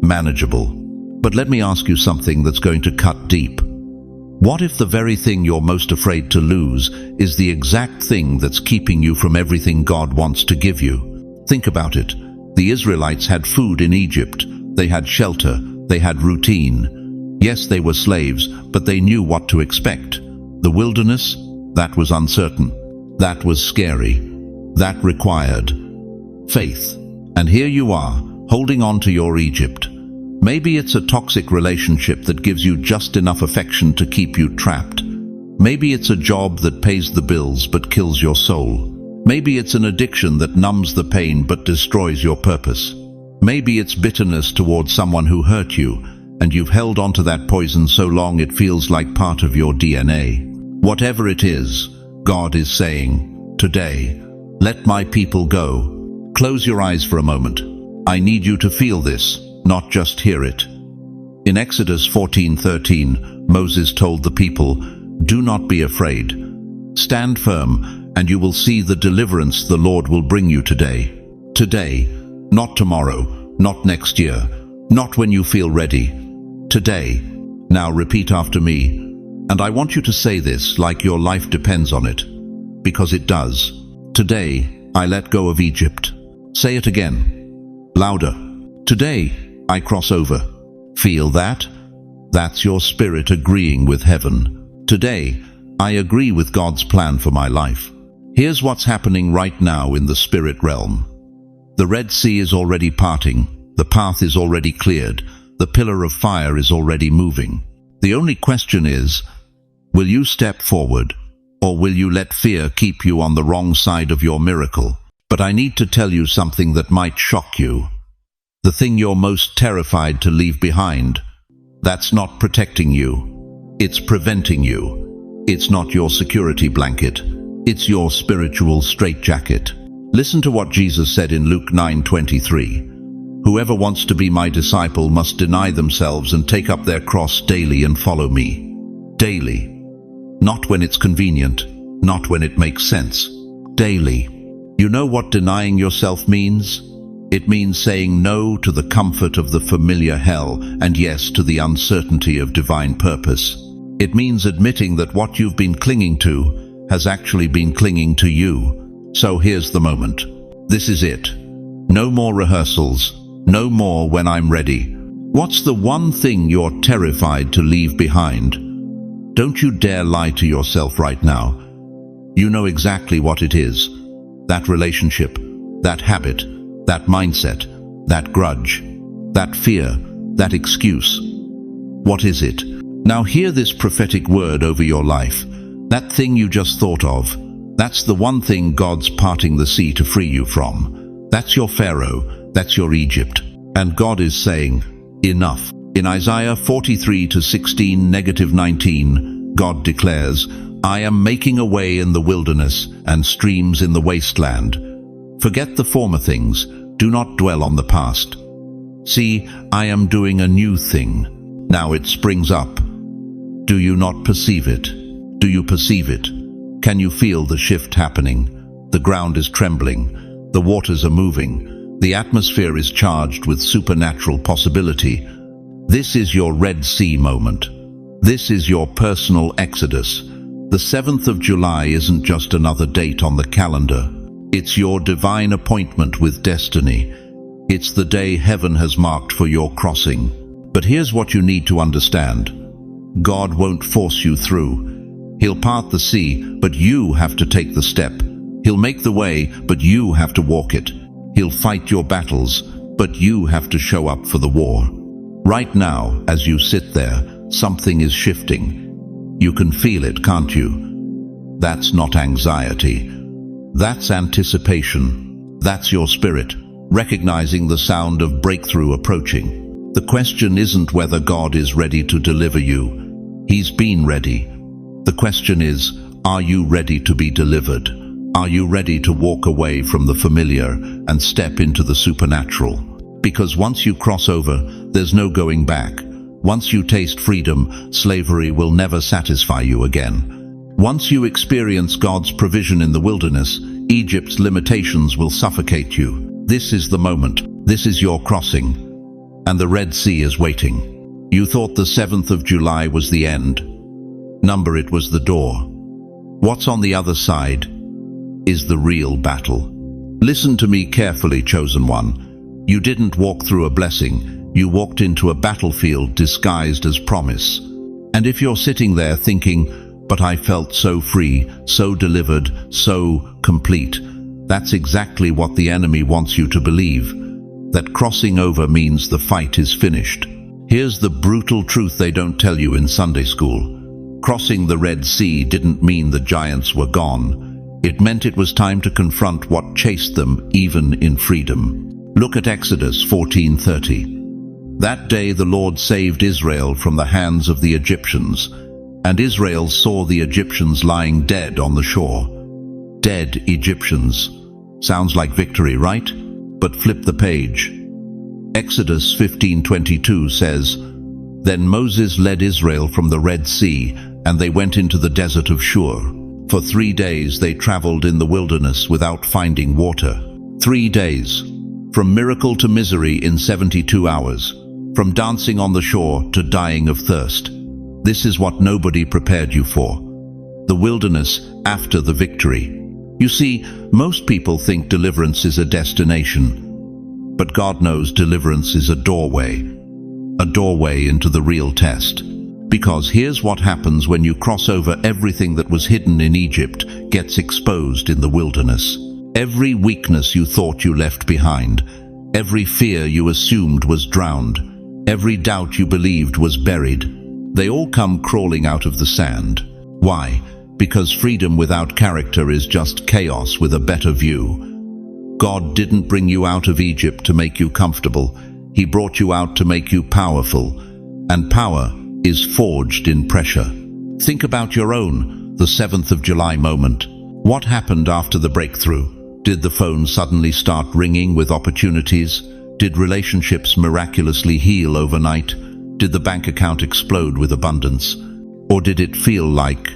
manageable. But let me ask you something that's going to cut deep. What if the very thing you're most afraid to lose is the exact thing that's keeping you from everything God wants to give you? Think about it. The Israelites had food in Egypt. They had shelter. They had routine. Yes, they were slaves, but they knew what to expect. The wilderness? That was uncertain. That was scary. That required faith. And here you are, holding on to your Egypt. Maybe it's a toxic relationship that gives you just enough affection to keep you trapped. Maybe it's a job that pays the bills but kills your soul. Maybe it's an addiction that numbs the pain but destroys your purpose. Maybe it's bitterness towards someone who hurt you, and you've held onto that poison so long it feels like part of your DNA. Whatever it is, God is saying, today, let my people go. Close your eyes for a moment. I need you to feel this, not just hear it. In Exodus 14:13, Moses told the people, "Do not be afraid. Stand firm, and you will see the deliverance the Lord will bring you today." Today, not tomorrow, not next year, not when you feel ready. Today. Now repeat after me, and I want you to say this like your life depends on it, because it does. Today, I let go of Egypt. Say it again. Louder. Today, I cross over. Feel that? That's your spirit agreeing with heaven. Today, I agree with God's plan for my life. Here's what's happening right now in the spirit realm. The Red Sea is already parting. The path is already cleared. The pillar of fire is already moving. The only question is, will you step forward, or will you let fear keep you on the wrong side of your miracle? But I need to tell you something that might shock you. The thing you're most terrified to leave behind, that's not protecting you. It's preventing you. It's not your security blanket. It's your spiritual straitjacket. Listen to what Jesus said in Luke 9:23. "Whoever wants to be my disciple must deny themselves and take up their cross daily and follow me." Daily. Not when it's convenient, not when it makes sense. Daily. You know what denying yourself means? It means saying no to the comfort of the familiar hell and yes to the uncertainty of divine purpose. It means admitting that what you've been clinging to has actually been clinging to you. So here's the moment. This is it. No more rehearsals. No more when I'm ready. What's the one thing you're terrified to leave behind? Don't you dare lie to yourself right now. You know exactly what it is. That relationship, that habit, that mindset, that grudge, that fear, that excuse. What is it? Now hear this prophetic word over your life. That thing you just thought of, that's the one thing God's parting the sea to free you from. That's your Pharaoh, that's your Egypt. And God is saying, enough. In Isaiah 43:16-19, God declares, "I am making a way in the wilderness and streams in the wasteland. Forget the former things, do not dwell on the past. See, I am doing a new thing. Now it springs up. Do you not perceive it? Do you perceive it? Can you feel the shift happening? The ground is trembling. The waters are moving. The atmosphere is charged with supernatural possibility. This is your Red Sea moment. This is your personal exodus. The 7th of July isn't just another date on the calendar. It's your divine appointment with destiny. It's the day heaven has marked for your crossing. But here's what you need to understand. God won't force you through. He'll part the sea, but you have to take the step. He'll make the way, but you have to walk it. He'll fight your battles, but you have to show up for the war. Right now, as you sit there, something is shifting. You can feel it, can't you? That's not anxiety. That's anticipation. That's your spirit, recognizing the sound of breakthrough approaching. The question isn't whether God is ready to deliver you. He's been ready. The question is, are you ready to be delivered? Are you ready to walk away from the familiar and step into the supernatural? Because once you cross over, there's no going back. Once you taste freedom, slavery will never satisfy you again. Once you experience God's provision in the wilderness, Egypt's limitations will suffocate you. This is the moment. This is your crossing. And the Red Sea is waiting. You thought the 7th of July was the end. Number it was the door. What's on the other side is the real battle. Listen to me carefully, chosen one. You didn't walk through a blessing. You walked into a battlefield disguised as promise. And if you're sitting there thinking, but I felt so free, so delivered, so complete, that's exactly what the enemy wants you to believe. That crossing over means the fight is finished. Here's the brutal truth they don't tell you in Sunday school. Crossing the Red Sea didn't mean the giants were gone. It meant it was time to confront what chased them even in freedom. Look at Exodus 14:30. That day the Lord saved Israel from the hands of the Egyptians, and Israel saw the Egyptians lying dead on the shore. Dead Egyptians. Sounds like victory, right? But flip the page. Exodus 15:22 says, Then Moses led Israel from the Red Sea, and they went into the desert of Shur. For 3 days they traveled in the wilderness without finding water. 3 days. From miracle to misery in 72 hours. From dancing on the shore to dying of thirst. This is what nobody prepared you for. The wilderness after the victory. You see, most people think deliverance is a destination. But God knows deliverance is a doorway into the real test. Because here's what happens when you cross over. Everything that was hidden in Egypt gets exposed in the wilderness. Every weakness you thought you left behind, every fear you assumed was drowned, every doubt you believed was buried, they all come crawling out of the sand. Why? Because freedom without character is just chaos with a better view. God didn't bring you out of Egypt to make you comfortable. He brought you out to make you powerful. And power is forged in pressure. Think about your own, the 7th of July moment. What happened after the breakthrough? Did the phone suddenly start ringing with opportunities? Did relationships miraculously heal overnight? Did the bank account explode with abundance? Or did it feel like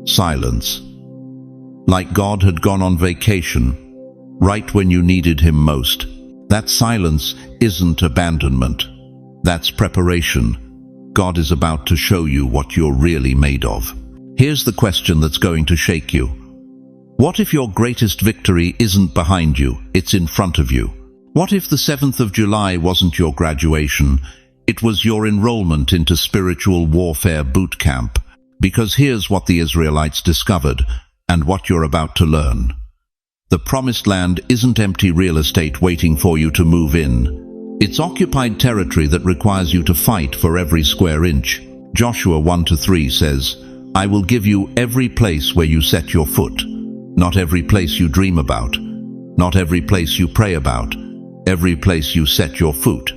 silence? Like God had gone on vacation, right when you needed him most. That silence isn't abandonment. That's preparation. God is about to show you what you're really made of. Here's the question that's going to shake you. What if your greatest victory isn't behind you, it's in front of you? What if the 7th of July wasn't your graduation, it was your enrollment into spiritual warfare boot camp? Because here's what the Israelites discovered, and what you're about to learn. The promised land isn't empty real estate waiting for you to move in. It's occupied territory that requires you to fight for every square inch. Joshua 1-3 says, I will give you every place where you set your foot. Not every place you dream about. Not every place you pray about. Every place you set your foot.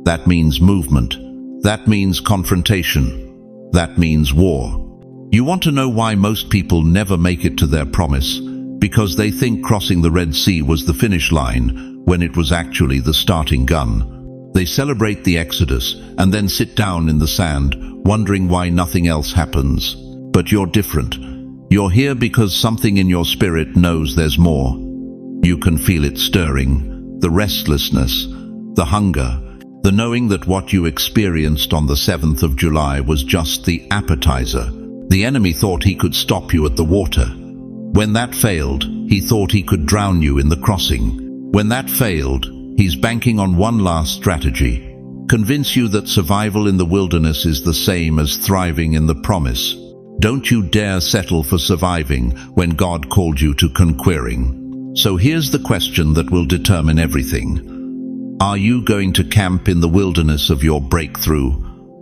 That means movement. That means confrontation. That means war. You want to know why most people never make it to their promise? Because they think crossing the Red Sea was the finish line, when it was actually the starting gun. They celebrate the Exodus and then sit down in the sand, wondering why nothing else happens. But you're different. You're here because something in your spirit knows there's more. You can feel it stirring, the restlessness, the hunger, the knowing that what you experienced on the 7th of July was just the appetizer. The enemy thought he could stop you at the water. When that failed, he thought he could drown you in the crossing. When that failed, he's banking on one last strategy. Convince you that survival in the wilderness is the same as thriving in the promise. Don't you dare settle for surviving when God called you to conquering. So here's the question that will determine everything. Are you going to camp in the wilderness of your breakthrough,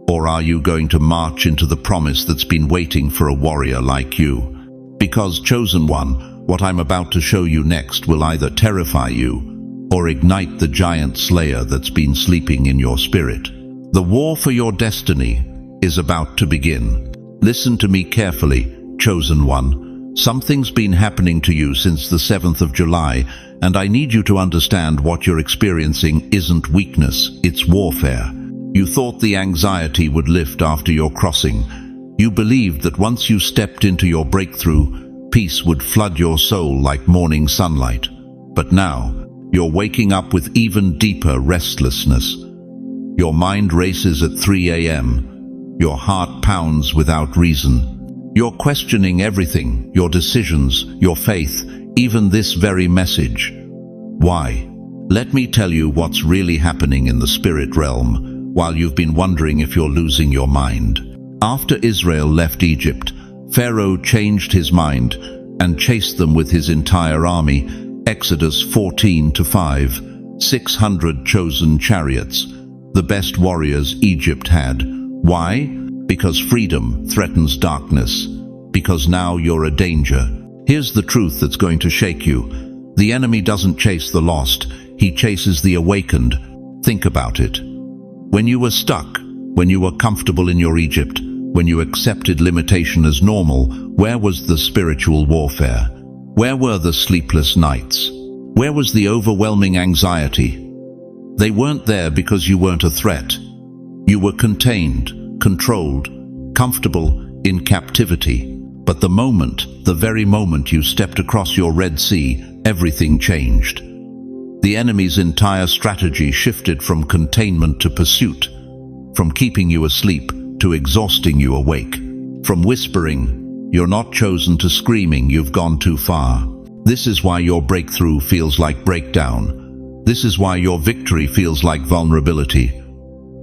or are you going to march into the promise that's been waiting for a warrior like you? Because, chosen one, what I'm about to show you next will either terrify you or ignite the giant slayer that's been sleeping in your spirit. The war for your destiny is about to begin. Listen to me carefully, chosen one. Something's been happening to you since the 7th of July, and I need you to understand what you're experiencing isn't weakness, it's warfare. You thought the anxiety would lift after your crossing. You believed that once you stepped into your breakthrough, peace would flood your soul like morning sunlight. But now, you're waking up with even deeper restlessness. Your mind races at 3 a.m. Your heart pounds without reason. You're questioning everything, your decisions, your faith, even this very message. Why? Let me tell you what's really happening in the spirit realm, while you've been wondering if you're losing your mind. After Israel left Egypt, Pharaoh changed his mind and chased them with his entire army. Exodus 14:5, 600 chosen chariots, the best warriors Egypt had. Why? Because freedom threatens darkness. Because now you're a danger. Here's the truth that's going to shake you. The enemy doesn't chase the lost, he chases the awakened. Think about it. When you were stuck, when you were comfortable in your Egypt, when you accepted limitation as normal, where was the spiritual warfare? Where were the sleepless nights? Where was the overwhelming anxiety? They weren't there because you weren't a threat. You were contained, controlled, comfortable, in captivity. But the very moment you stepped across your Red Sea, everything changed. The enemy's entire strategy shifted from containment to pursuit, from keeping you asleep to exhausting you awake, from whispering, "You're not chosen," to screaming, "You've gone too far." This is why your breakthrough feels like breakdown. This is why your victory feels like vulnerability.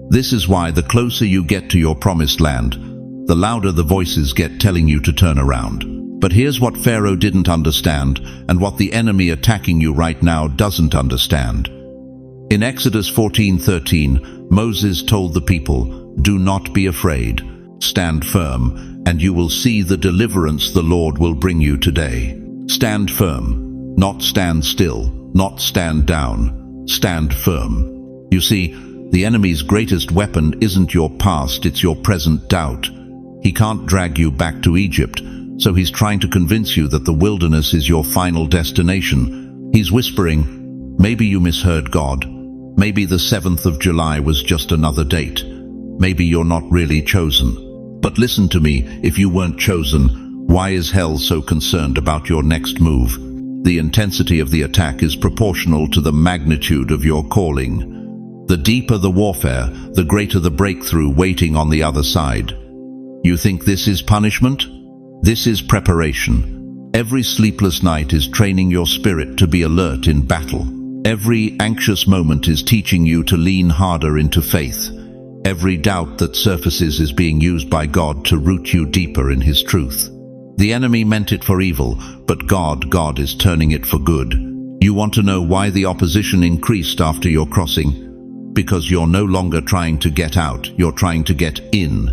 This is why the closer you get to your promised land, the louder the voices get telling you to turn around. But here's what Pharaoh didn't understand, and what the enemy attacking you right now doesn't understand. In Exodus 14:13, Moses told the people, "Do not be afraid. Stand firm, and you will see the deliverance the Lord will bring you today." Stand firm, not stand still, not stand down. Stand firm. You see, the enemy's greatest weapon isn't your past, it's your present doubt. He can't drag you back to Egypt, so he's trying to convince you that the wilderness is your final destination. He's whispering, "Maybe you misheard God. Maybe the 7th of July was just another date. Maybe you're not really chosen." But listen to me, if you weren't chosen, why is hell so concerned about your next move? The intensity of the attack is proportional to the magnitude of your calling. The deeper the warfare, the greater the breakthrough waiting on the other side. You think this is punishment? This is preparation. Every sleepless night is training your spirit to be alert in battle. Every anxious moment is teaching you to lean harder into faith. Every doubt that surfaces is being used by God to root you deeper in His truth. The enemy meant it for evil, but God is turning it for good. You want to know why the opposition increased after your crossing? Because you're no longer trying to get out, you're trying to get in.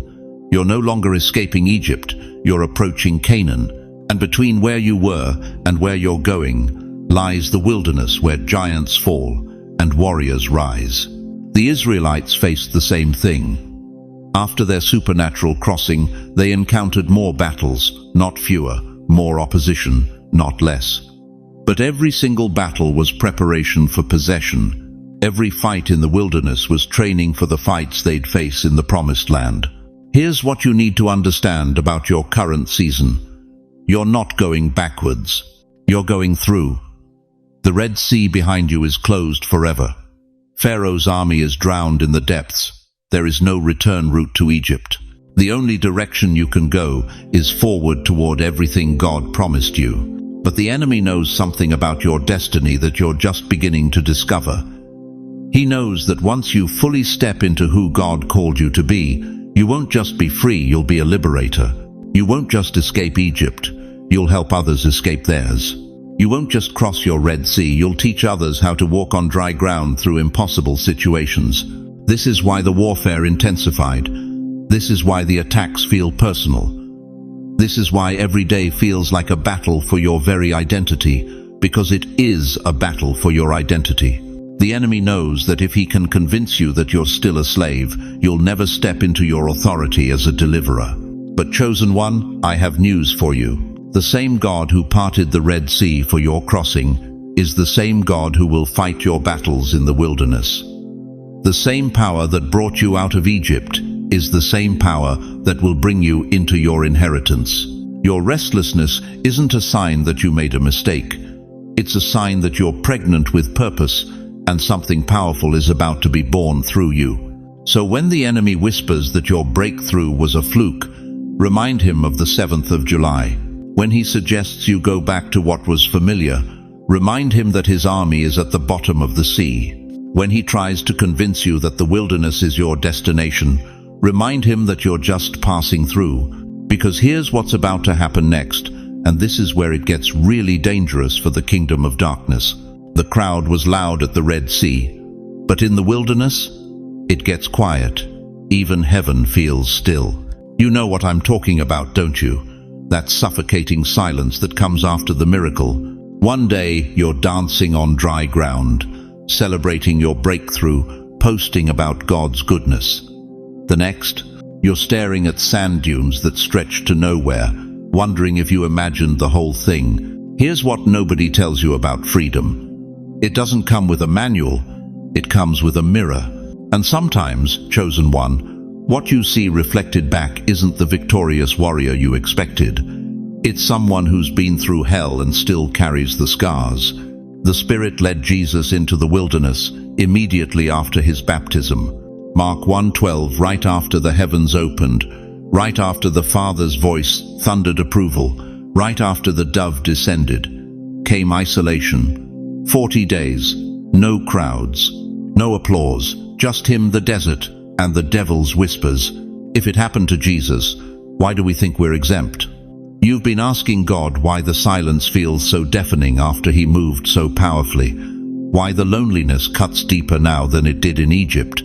You're no longer escaping Egypt, you're approaching Canaan. And between where you were and where you're going lies the wilderness where giants fall and warriors rise. The Israelites faced the same thing. After their supernatural crossing, they encountered more battles, not fewer, more opposition, not less. But every single battle was preparation for possession. Every fight in the wilderness was training for the fights they'd face in the promised land. Here's what you need to understand about your current season. You're not going backwards. You're going through. The Red Sea behind you is closed forever. Pharaoh's army is drowned in the depths. There is no return route to Egypt. The only direction you can go is forward toward everything God promised you. But the enemy knows something about your destiny that you're just beginning to discover. He knows that once you fully step into who God called you to be, you won't just be free, you'll be a liberator. You won't just escape Egypt, you'll help others escape theirs. You won't just cross your Red Sea, you'll teach others how to walk on dry ground through impossible situations. This is why the warfare intensified. This is why the attacks feel personal. This is why every day feels like a battle for your very identity, because it is a battle for your identity. The enemy knows that if he can convince you that you're still a slave, you'll never step into your authority as a deliverer. But chosen one, I have news for you. The same God who parted the Red Sea for your crossing is the same God who will fight your battles in the wilderness. The same power that brought you out of Egypt is the same power that will bring you into your inheritance. Your restlessness isn't a sign that you made a mistake. It's a sign that you're pregnant with purpose, and something powerful is about to be born through you. So when the enemy whispers that your breakthrough was a fluke, remind him of the 7th of July. When he suggests you go back to what was familiar, remind him that his army is at the bottom of the sea. When he tries to convince you that the wilderness is your destination, remind him that you're just passing through. Because here's what's about to happen next, and this is where it gets really dangerous for the kingdom of darkness. The crowd was loud at the Red Sea, but in the wilderness, it gets quiet. Even heaven feels still. You know what I'm talking about, don't you? that suffocating silence that comes after the miracle. One day, you're dancing on dry ground, celebrating your breakthrough, posting about God's goodness. The next, you're staring at sand dunes that stretch to nowhere, wondering if you imagined the whole thing. Here's what nobody tells you about freedom. It doesn't come with a manual, it comes with a mirror. And sometimes, chosen one, what you see reflected back isn't the victorious warrior you expected. It's someone who's been through hell and still carries the scars. The Spirit led Jesus into the wilderness immediately after his baptism. Mark 1:12, right after the heavens opened, right after the Father's voice thundered approval, right after the dove descended, came isolation. 40 days, no crowds, no applause, just him, the desert, and the devil's whispers. If it happened to Jesus, why do we think we're exempt? You've been asking God why the silence feels so deafening after he moved so powerfully, why the loneliness cuts deeper now than it did in Egypt,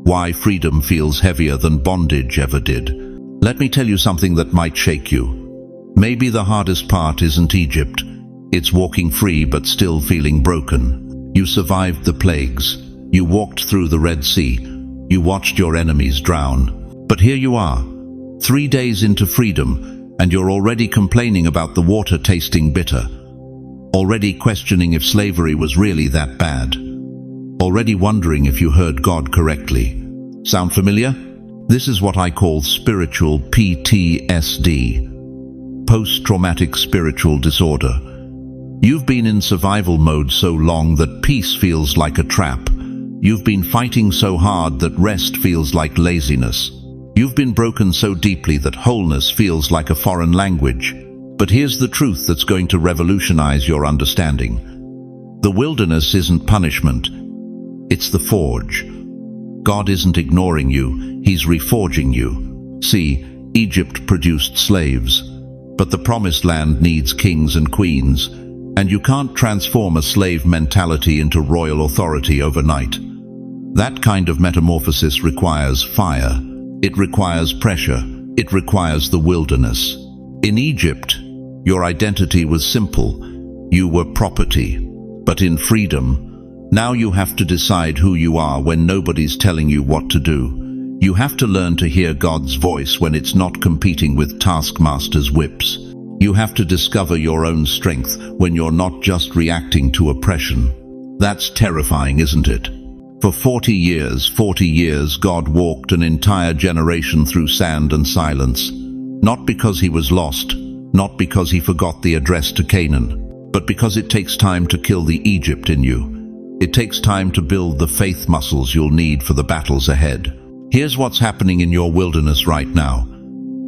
why freedom feels heavier than bondage ever did. Let me tell you something that might shake you. Maybe the hardest part isn't Egypt. It's walking free but still feeling broken. You survived the plagues. You walked through the Red Sea. You watched your enemies drown. But here you are, 3 days into freedom, and you're already complaining about the water tasting bitter. Already questioning if slavery was really that bad. Already wondering if you heard God correctly. Sound familiar? This is what I call spiritual PTSD. Post-traumatic spiritual disorder. You've been in survival mode so long that peace feels like a trap. You've been fighting so hard that rest feels like laziness. You've been broken so deeply that wholeness feels like a foreign language. But here's the truth that's going to revolutionize your understanding. The wilderness isn't punishment. It's the forge. God isn't ignoring you, he's reforging you. See, Egypt produced slaves, but the promised land needs kings and queens, and you can't transform a slave mentality into royal authority overnight. That kind of metamorphosis requires fire. It requires pressure. It requires the wilderness. In Egypt, your identity was simple. You were property. But in freedom, now you have to decide who you are when nobody's telling you what to do. You have to learn to hear God's voice when it's not competing with taskmaster's whips. You have to discover your own strength when you're not just reacting to oppression. That's terrifying, isn't it? For 40 years, God walked an entire generation through sand and silence. Not because he was lost, not because he forgot the address to Canaan, but because it takes time to kill the Egypt in you. It takes time to build the faith muscles you'll need for the battles ahead. Here's what's happening in your wilderness right now.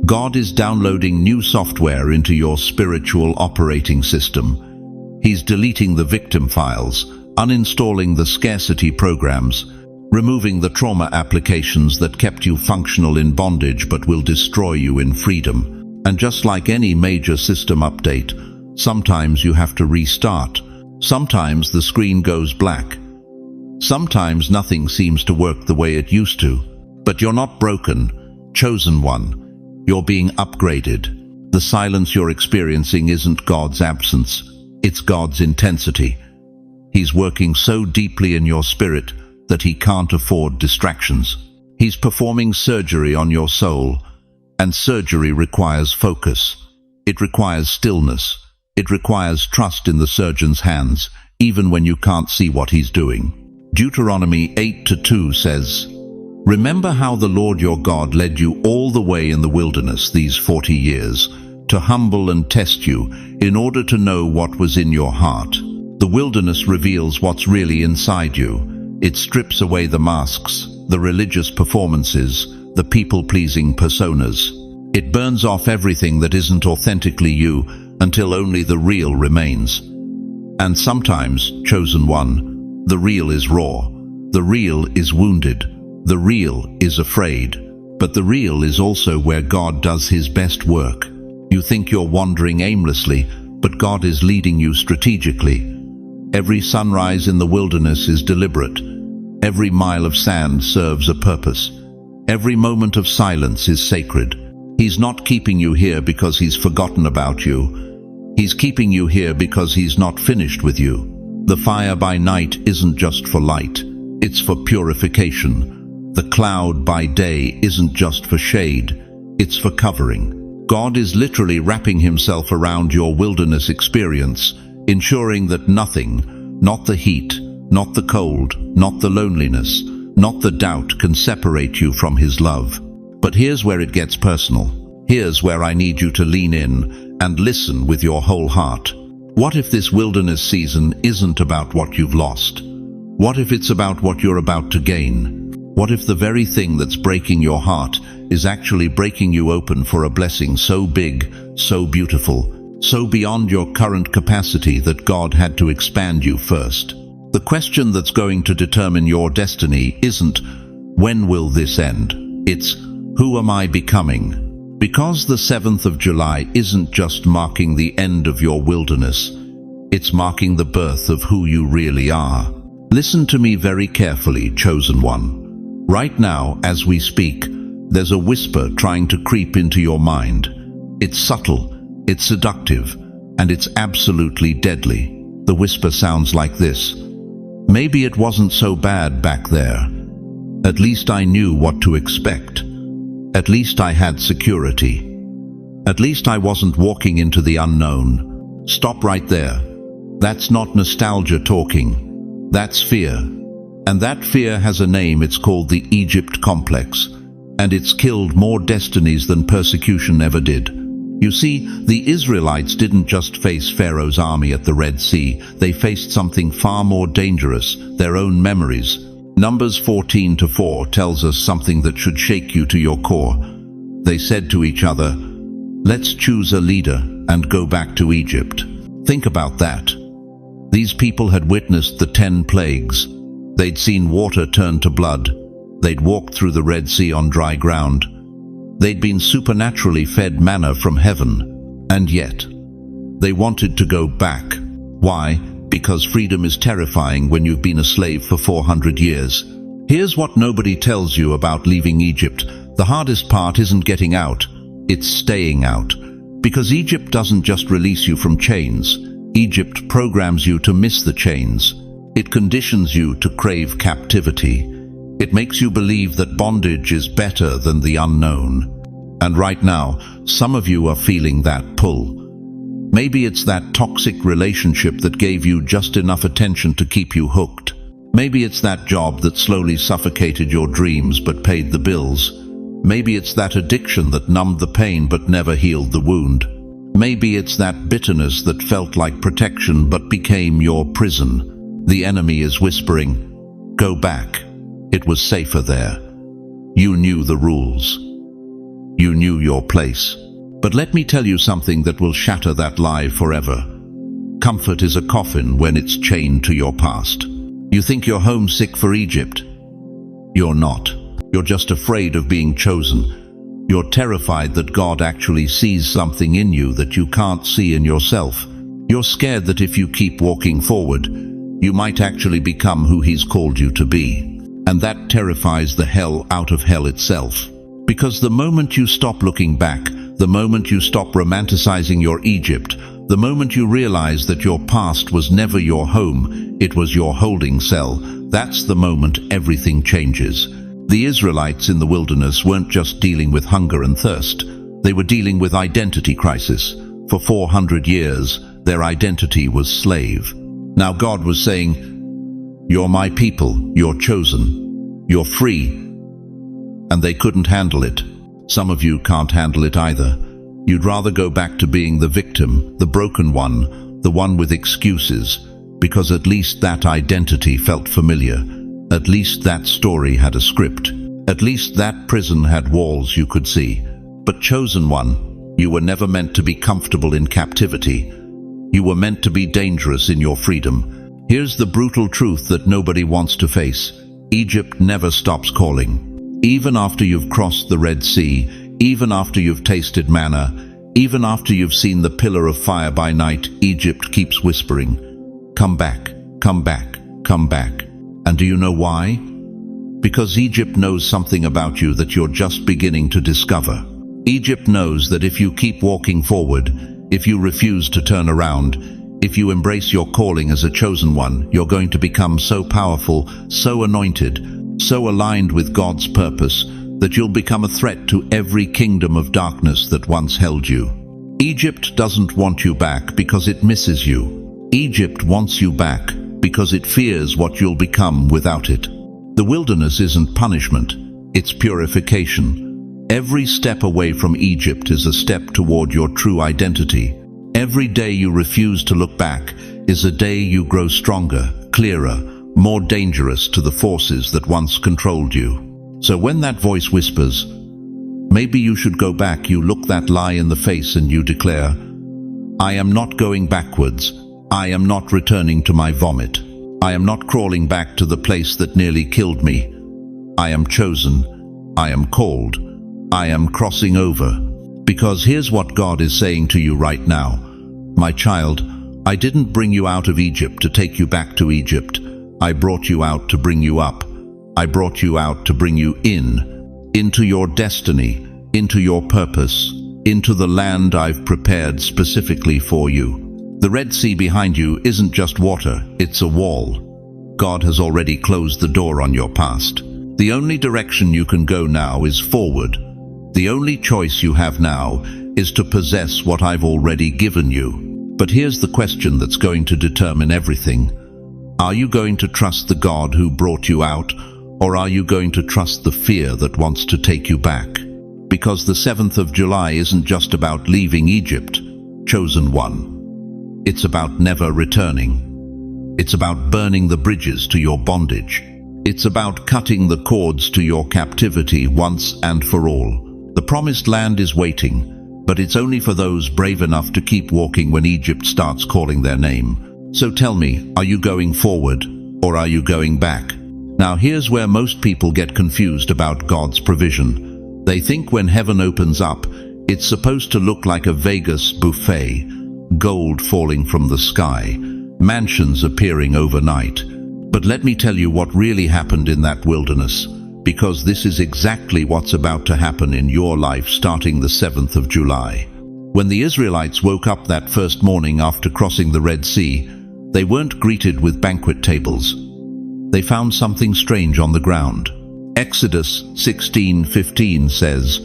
God is downloading new software into your spiritual operating system. He's deleting the victim files, uninstalling the scarcity programs, removing the trauma applications that kept you functional in bondage but will destroy you in freedom. And just like any major system update, sometimes you have to restart. Sometimes the screen goes black. Sometimes nothing seems to work the way it used to. But you're not broken, chosen one. You're being upgraded. The silence you're experiencing isn't God's absence, it's God's intensity. He's working so deeply in your spirit that he can't afford distractions. He's performing surgery on your soul, and surgery requires focus. It requires stillness. It requires trust in the surgeon's hands, even when you can't see what he's doing. Deuteronomy 8:2 says, "Remember how the Lord your God led you all the way in the wilderness these 40 years, to humble and test you, in order to know what was in your heart." The wilderness reveals what's really inside you. It strips away the masks, the religious performances, the people-pleasing personas. It burns off everything that isn't authentically you until only the real remains. And sometimes, chosen one, the real is raw. The real is wounded. The real is afraid. But the real is also where God does his best work. You think you're wandering aimlessly, but God is leading you strategically. Every sunrise in the wilderness is deliberate. Every mile of sand serves a purpose. Every moment of silence is sacred. He's not keeping you here because he's forgotten about you. He's keeping you here because he's not finished with you. The fire by night isn't just for light, it's for purification. The cloud by day isn't just for shade, it's for covering. God is literally wrapping himself around your wilderness experience, ensuring that nothing, not the heat, not the cold, not the loneliness, not the doubt can separate you from his love. But here's where it gets personal. Here's where I need you to lean in and listen with your whole heart. What if this wilderness season isn't about what you've lost? What if it's about what you're about to gain? What if the very thing that's breaking your heart is actually breaking you open for a blessing so big, so beautiful, so beyond your current capacity that God had to expand you first? The question that's going to determine your destiny isn't, when will this end? It's, who am I becoming? Because the 7th of July isn't just marking the end of your wilderness, it's marking the birth of who you really are. Listen to me very carefully, chosen one. Right now, as we speak, there's a whisper trying to creep into your mind. It's subtle, it's seductive, and it's absolutely deadly. The whisper sounds like this. Maybe it wasn't so bad back there. At least I knew what to expect. At least I had security. At least I wasn't walking into the unknown. Stop right there. That's not nostalgia talking. That's fear. And that fear has a name. It's called the Egypt complex. And it's killed more destinies than persecution ever did. You see, the Israelites didn't just face Pharaoh's army at the Red Sea. They faced something far more dangerous, their own memories. Numbers 14:4 tells us something that should shake you to your core. They said to each other, "Let's choose a leader and go back to Egypt." Think about that. These people had witnessed the 10 plagues. They'd seen water turn to blood. They'd walked through the Red Sea on dry ground. They'd been supernaturally fed manna from heaven. And yet, they wanted to go back. Why? Because freedom is terrifying when you've been a slave for 400 years. Here's what nobody tells you about leaving Egypt. The hardest part isn't getting out, it's staying out. Because Egypt doesn't just release you from chains. Egypt programs you to miss the chains. It conditions you to crave captivity. It makes you believe that bondage is better than the unknown. And right now, some of you are feeling that pull. Maybe it's that toxic relationship that gave you just enough attention to keep you hooked. Maybe it's that job that slowly suffocated your dreams but paid the bills. Maybe it's that addiction that numbed the pain but never healed the wound. Maybe it's that bitterness that felt like protection but became your prison. The enemy is whispering, "Go back. It was safer there. You knew the rules. You knew your place." But let me tell you something that will shatter that lie forever. Comfort is a coffin when it's chained to your past. You think you're homesick for Egypt? You're not. You're just afraid of being chosen. You're terrified that God actually sees something in you that you can't see in yourself. You're scared that if you keep walking forward, you might actually become who He's called you to be. And that terrifies the hell out of hell itself. Because the moment you stop looking back, the moment you stop romanticizing your Egypt, the moment you realize that your past was never your home, it was your holding cell, that's the moment everything changes. The Israelites in the wilderness weren't just dealing with hunger and thirst. They were dealing with identity crisis. For 400 years, their identity was slave. Now God was saying, "You're my people, you're chosen, you're free." And they couldn't handle it. Some of you can't handle it either. You'd rather go back to being the victim, the broken one, the one with excuses, because at least that identity felt familiar. At least that story had a script. At least that prison had walls you could see. But chosen one, you were never meant to be comfortable in captivity. You were meant to be dangerous in your freedom. Here's the brutal truth that nobody wants to face. Egypt never stops calling. Even after you've crossed the Red Sea, even after you've tasted manna, even after you've seen the pillar of fire by night, Egypt keeps whispering, "Come back, come back, come back." And do you know why? Because Egypt knows something about you that you're just beginning to discover. Egypt knows that if you keep walking forward, if you refuse to turn around, if you embrace your calling as a chosen one, you're going to become so powerful, so anointed, so aligned with God's purpose, that you'll become a threat to every kingdom of darkness that once held you. Egypt doesn't want you back because it misses you. Egypt wants you back because it fears what you'll become without it. The wilderness isn't punishment, it's purification. Every step away from Egypt is a step toward your true identity. Every day you refuse to look back is a day you grow stronger, clearer, more dangerous to the forces that once controlled you. So when that voice whispers, maybe you should go back, you look that lie in the face and you declare, I am not going backwards. I am not returning to my vomit. I am not crawling back to the place that nearly killed me. I am chosen. I am called. I am crossing over. Because here's what God is saying to you right now. My child, I didn't bring you out of Egypt to take you back to Egypt. I brought you out to bring you up. I brought you out to bring you into your destiny, into your purpose, into the land I've prepared specifically for you. The Red Sea behind you isn't just water, it's a wall. God has already closed the door on your past. The only direction you can go now is forward. The only choice you have now is to possess what I've already given you. But here's the question that's going to determine everything. Are you going to trust the God who brought you out, or are you going to trust the fear that wants to take you back? Because the 7th of July isn't just about leaving Egypt, chosen one. It's about never returning. It's about burning the bridges to your bondage. It's about cutting the cords to your captivity once and for all. The promised land is waiting, but it's only for those brave enough to keep walking when Egypt starts calling their name. So tell me, are you going forward, or are you going back? Now here's where most people get confused about God's provision. They think when heaven opens up, it's supposed to look like a Vegas buffet, gold falling from the sky, mansions appearing overnight. But let me tell you what really happened in that wilderness, because this is exactly what's about to happen in your life starting the 7th of July. When the Israelites woke up that first morning after crossing the Red Sea, they weren't greeted with banquet tables. They found something strange on the ground. Exodus 16:15 says,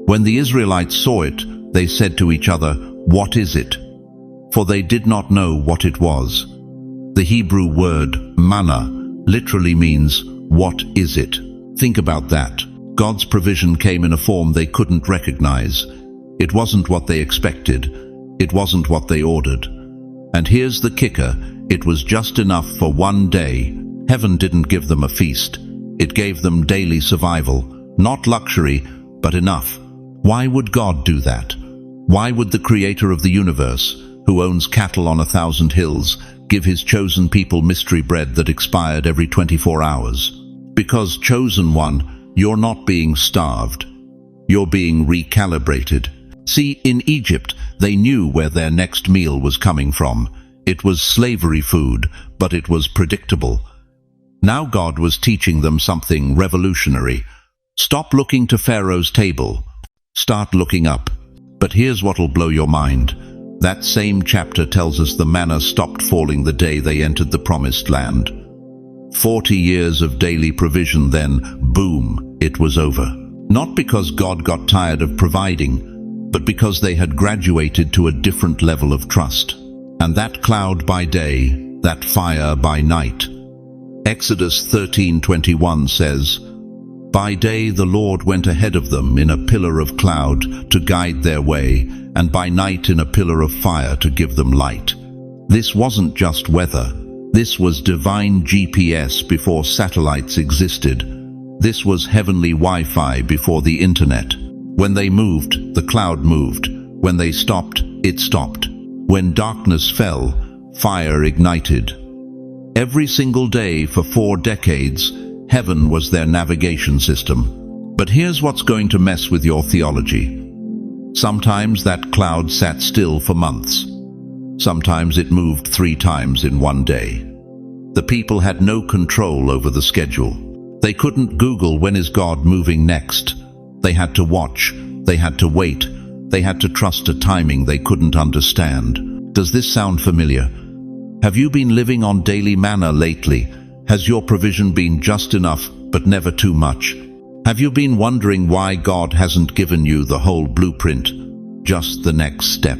when the Israelites saw it, they said to each other, what is it? For they did not know what it was. The Hebrew word manna literally means, what is it? Think about that. God's provision came in a form they couldn't recognize. It wasn't what they expected. It wasn't what they ordered. And here's the kicker. It was just enough for one day. Heaven didn't give them a feast. It gave them daily survival. Not luxury, but enough. Why would God do that? Why would the creator of the universe, who owns cattle on 1,000 hills, give his chosen people mystery bread that expired every 24 hours? Because, chosen one, you're not being starved. You're being recalibrated. See, in Egypt, they knew where their next meal was coming from. It was slavery food, but it was predictable. Now God was teaching them something revolutionary. Stop looking to Pharaoh's table. Start looking up. But here's what'll blow your mind. That same chapter tells us the manna stopped falling the day they entered the promised land. 40 years of daily provision, then, boom, it was over. Not because God got tired of providing, but because they had graduated to a different level of trust. And that cloud by day, that fire by night. Exodus 13:21 says, by day the Lord went ahead of them in a pillar of cloud to guide their way, and by night in a pillar of fire to give them light. This wasn't just weather. This was divine GPS before satellites existed. This was heavenly Wi-Fi before the internet. When they moved, the cloud moved. When they stopped, it stopped. When darkness fell, fire ignited. Every single day for 4 decades, heaven was their navigation system. But here's what's going to mess with your theology. Sometimes that cloud sat still for months. Sometimes it moved 3 times in one day. The people had no control over the schedule. They couldn't Google when is God moving next. They had to watch, They had to wait. They had to trust a timing they couldn't understand. Does this sound familiar? Have you been living on daily manna lately? Has your provision been just enough, but never too much? Have you been wondering why God hasn't given you the whole blueprint, just the next step?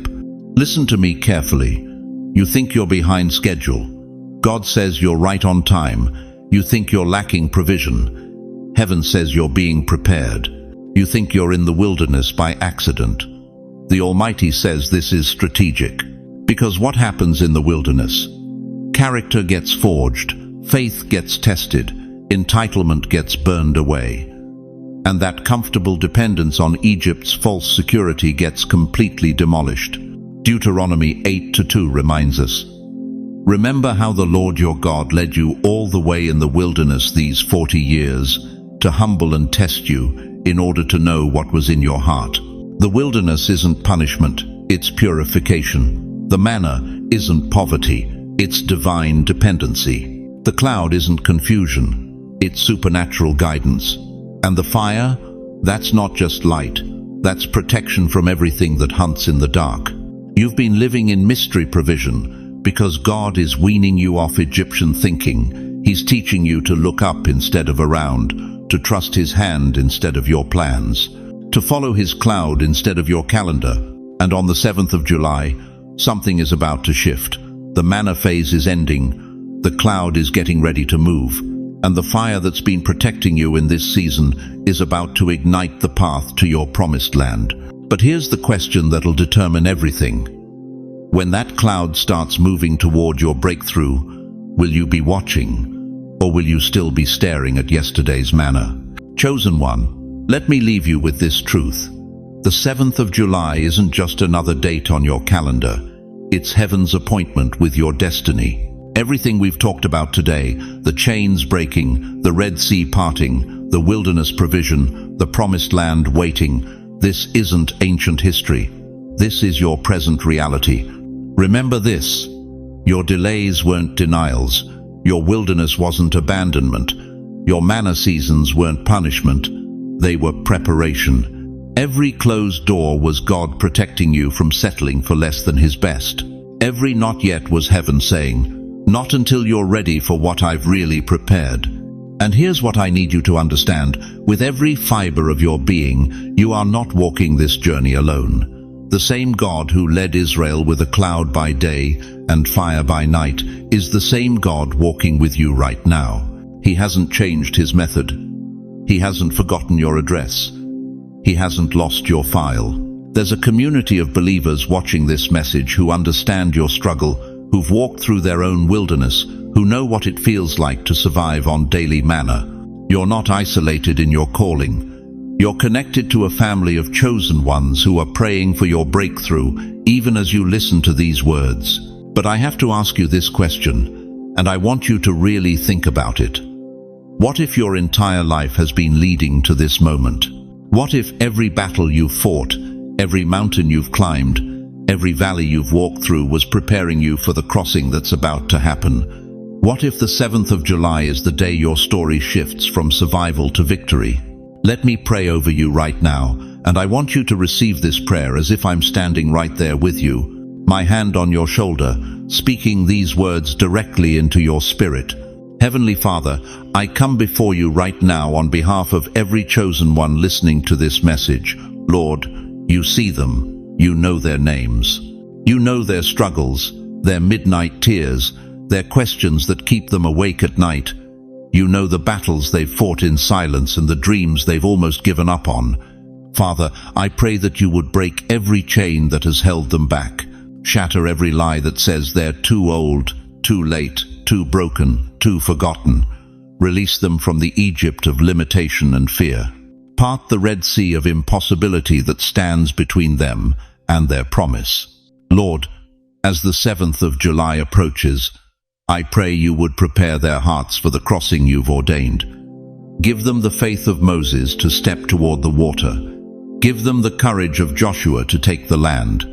Listen to me carefully. You think you're behind schedule. God says you're right on time. You think you're lacking provision. Heaven says you're being prepared. You think you're in the wilderness by accident. The Almighty says this is strategic. Because what happens in the wilderness? Character gets forged, faith gets tested, entitlement gets burned away. And that comfortable dependence on Egypt's false security gets completely demolished. Deuteronomy 8:2 reminds us, "Remember how the Lord your God led you all the way in the wilderness these 40 years, to humble and test you, in order to know what was in your heart." The wilderness isn't punishment, it's purification. The manna isn't poverty, it's divine dependency. The cloud isn't confusion, it's supernatural guidance. And the fire? That's not just light, that's protection from everything that hunts in the dark. You've been living in mystery provision because God is weaning you off Egyptian thinking. He's teaching you to look up instead of around, to trust His hand instead of your plans, to follow His cloud instead of your calendar. And on the 7th of July, something is about to shift. The manna phase is ending, the cloud is getting ready to move, and the fire that's been protecting you in this season is about to ignite the path to your promised land. But here's the question that'll determine everything. When that cloud starts moving toward your breakthrough, will you be watching, or will you still be staring at yesterday's manna? Chosen one, let me leave you with this truth. The 7th of July isn't just another date on your calendar. It's heaven's appointment with your destiny. Everything we've talked about today, the chains breaking, the Red Sea parting, the wilderness provision, the promised land waiting, this isn't ancient history. This is your present reality. Remember this: your delays weren't denials. Your wilderness wasn't abandonment. Your manna seasons weren't punishment. They were preparation. Every closed door was God protecting you from settling for less than His best. Every not yet was heaven saying, "Not until you're ready for what I've really prepared." And here's what I need you to understand. With every fiber of your being, you are not walking this journey alone. The same God who led Israel with a cloud by day and fire by night is the same God walking with you right now. He hasn't changed His method. He hasn't forgotten your address. He hasn't lost your file. There's a community of believers watching this message who understand your struggle, who've walked through their own wilderness, who know what it feels like to survive on daily manna. You're not isolated in your calling. You're connected to a family of chosen ones who are praying for your breakthrough, even as you listen to these words. But I have to ask you this question, and I want you to really think about it. What if your entire life has been leading to this moment? What if every battle you've fought, every mountain you've climbed, every valley you've walked through was preparing you for the crossing that's about to happen? What if the 7th of July is the day your story shifts from survival to victory? Let me pray over you right now, and I want you to receive this prayer as if I'm standing right there with you, my hand on your shoulder, speaking these words directly into your spirit. Heavenly Father, I come before you right now on behalf of every chosen one listening to this message. Lord, you see them, you know their names. You know their struggles, their midnight tears, their questions that keep them awake at night. You know the battles they've fought in silence and the dreams they've almost given up on. Father, I pray that you would break every chain that has held them back, shatter every lie that says they're too old, too late, too broken, too forgotten. Release them from the Egypt of limitation and fear. Part the Red Sea of impossibility that stands between them and their promise. Lord, as the 7th of July approaches, I pray you would prepare their hearts for the crossing you've ordained. Give them the faith of Moses to step toward the water. Give them the courage of Joshua to take the land.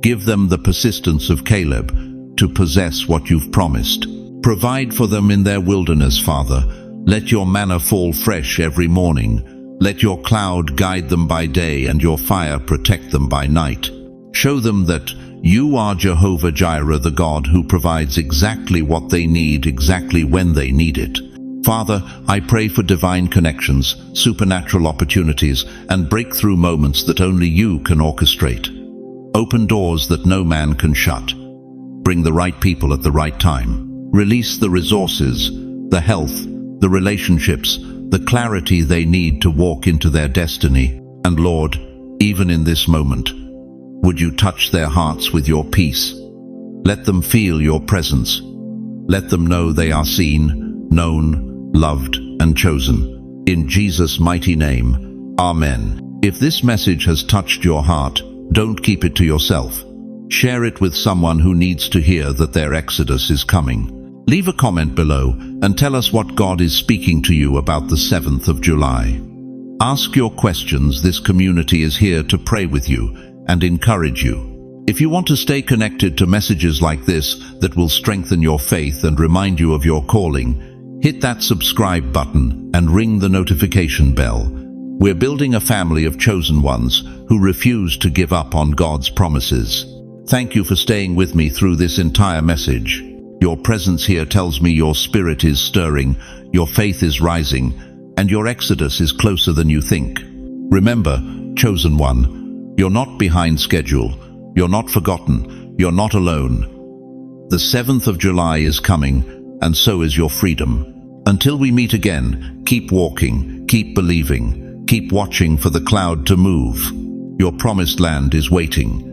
Give them the persistence of Caleb to possess what you've promised. Provide for them in their wilderness, Father. Let your manna fall fresh every morning. Let your cloud guide them by day and your fire protect them by night. Show them that you are Jehovah Jireh, the God who provides exactly what they need, exactly when they need it. Father, I pray for divine connections, supernatural opportunities, and breakthrough moments that only you can orchestrate. Open doors that no man can shut. Bring the right people at the right time. Release the resources, the health, the relationships, the clarity they need to walk into their destiny. And Lord, even in this moment, would you touch their hearts with your peace? Let them feel your presence. Let them know they are seen, known, loved, and chosen. In Jesus' mighty name, Amen. If this message has touched your heart, don't keep it to yourself. Share it with someone who needs to hear that their exodus is coming. Leave a comment below and tell us what God is speaking to you about the 7th of July. Ask your questions. This community is here to pray with you and encourage you. If you want to stay connected to messages like this that will strengthen your faith and remind you of your calling, hit that subscribe button and ring the notification bell. We're building a family of chosen ones who refuse to give up on God's promises. Thank you for staying with me through this entire message. Your presence here tells me your spirit is stirring, your faith is rising, and your exodus is closer than you think. Remember, chosen one, you're not behind schedule, you're not forgotten, you're not alone. The 7th of July is coming, and so is your freedom. Until we meet again, keep walking, keep believing, keep watching for the cloud to move. Your promised land is waiting.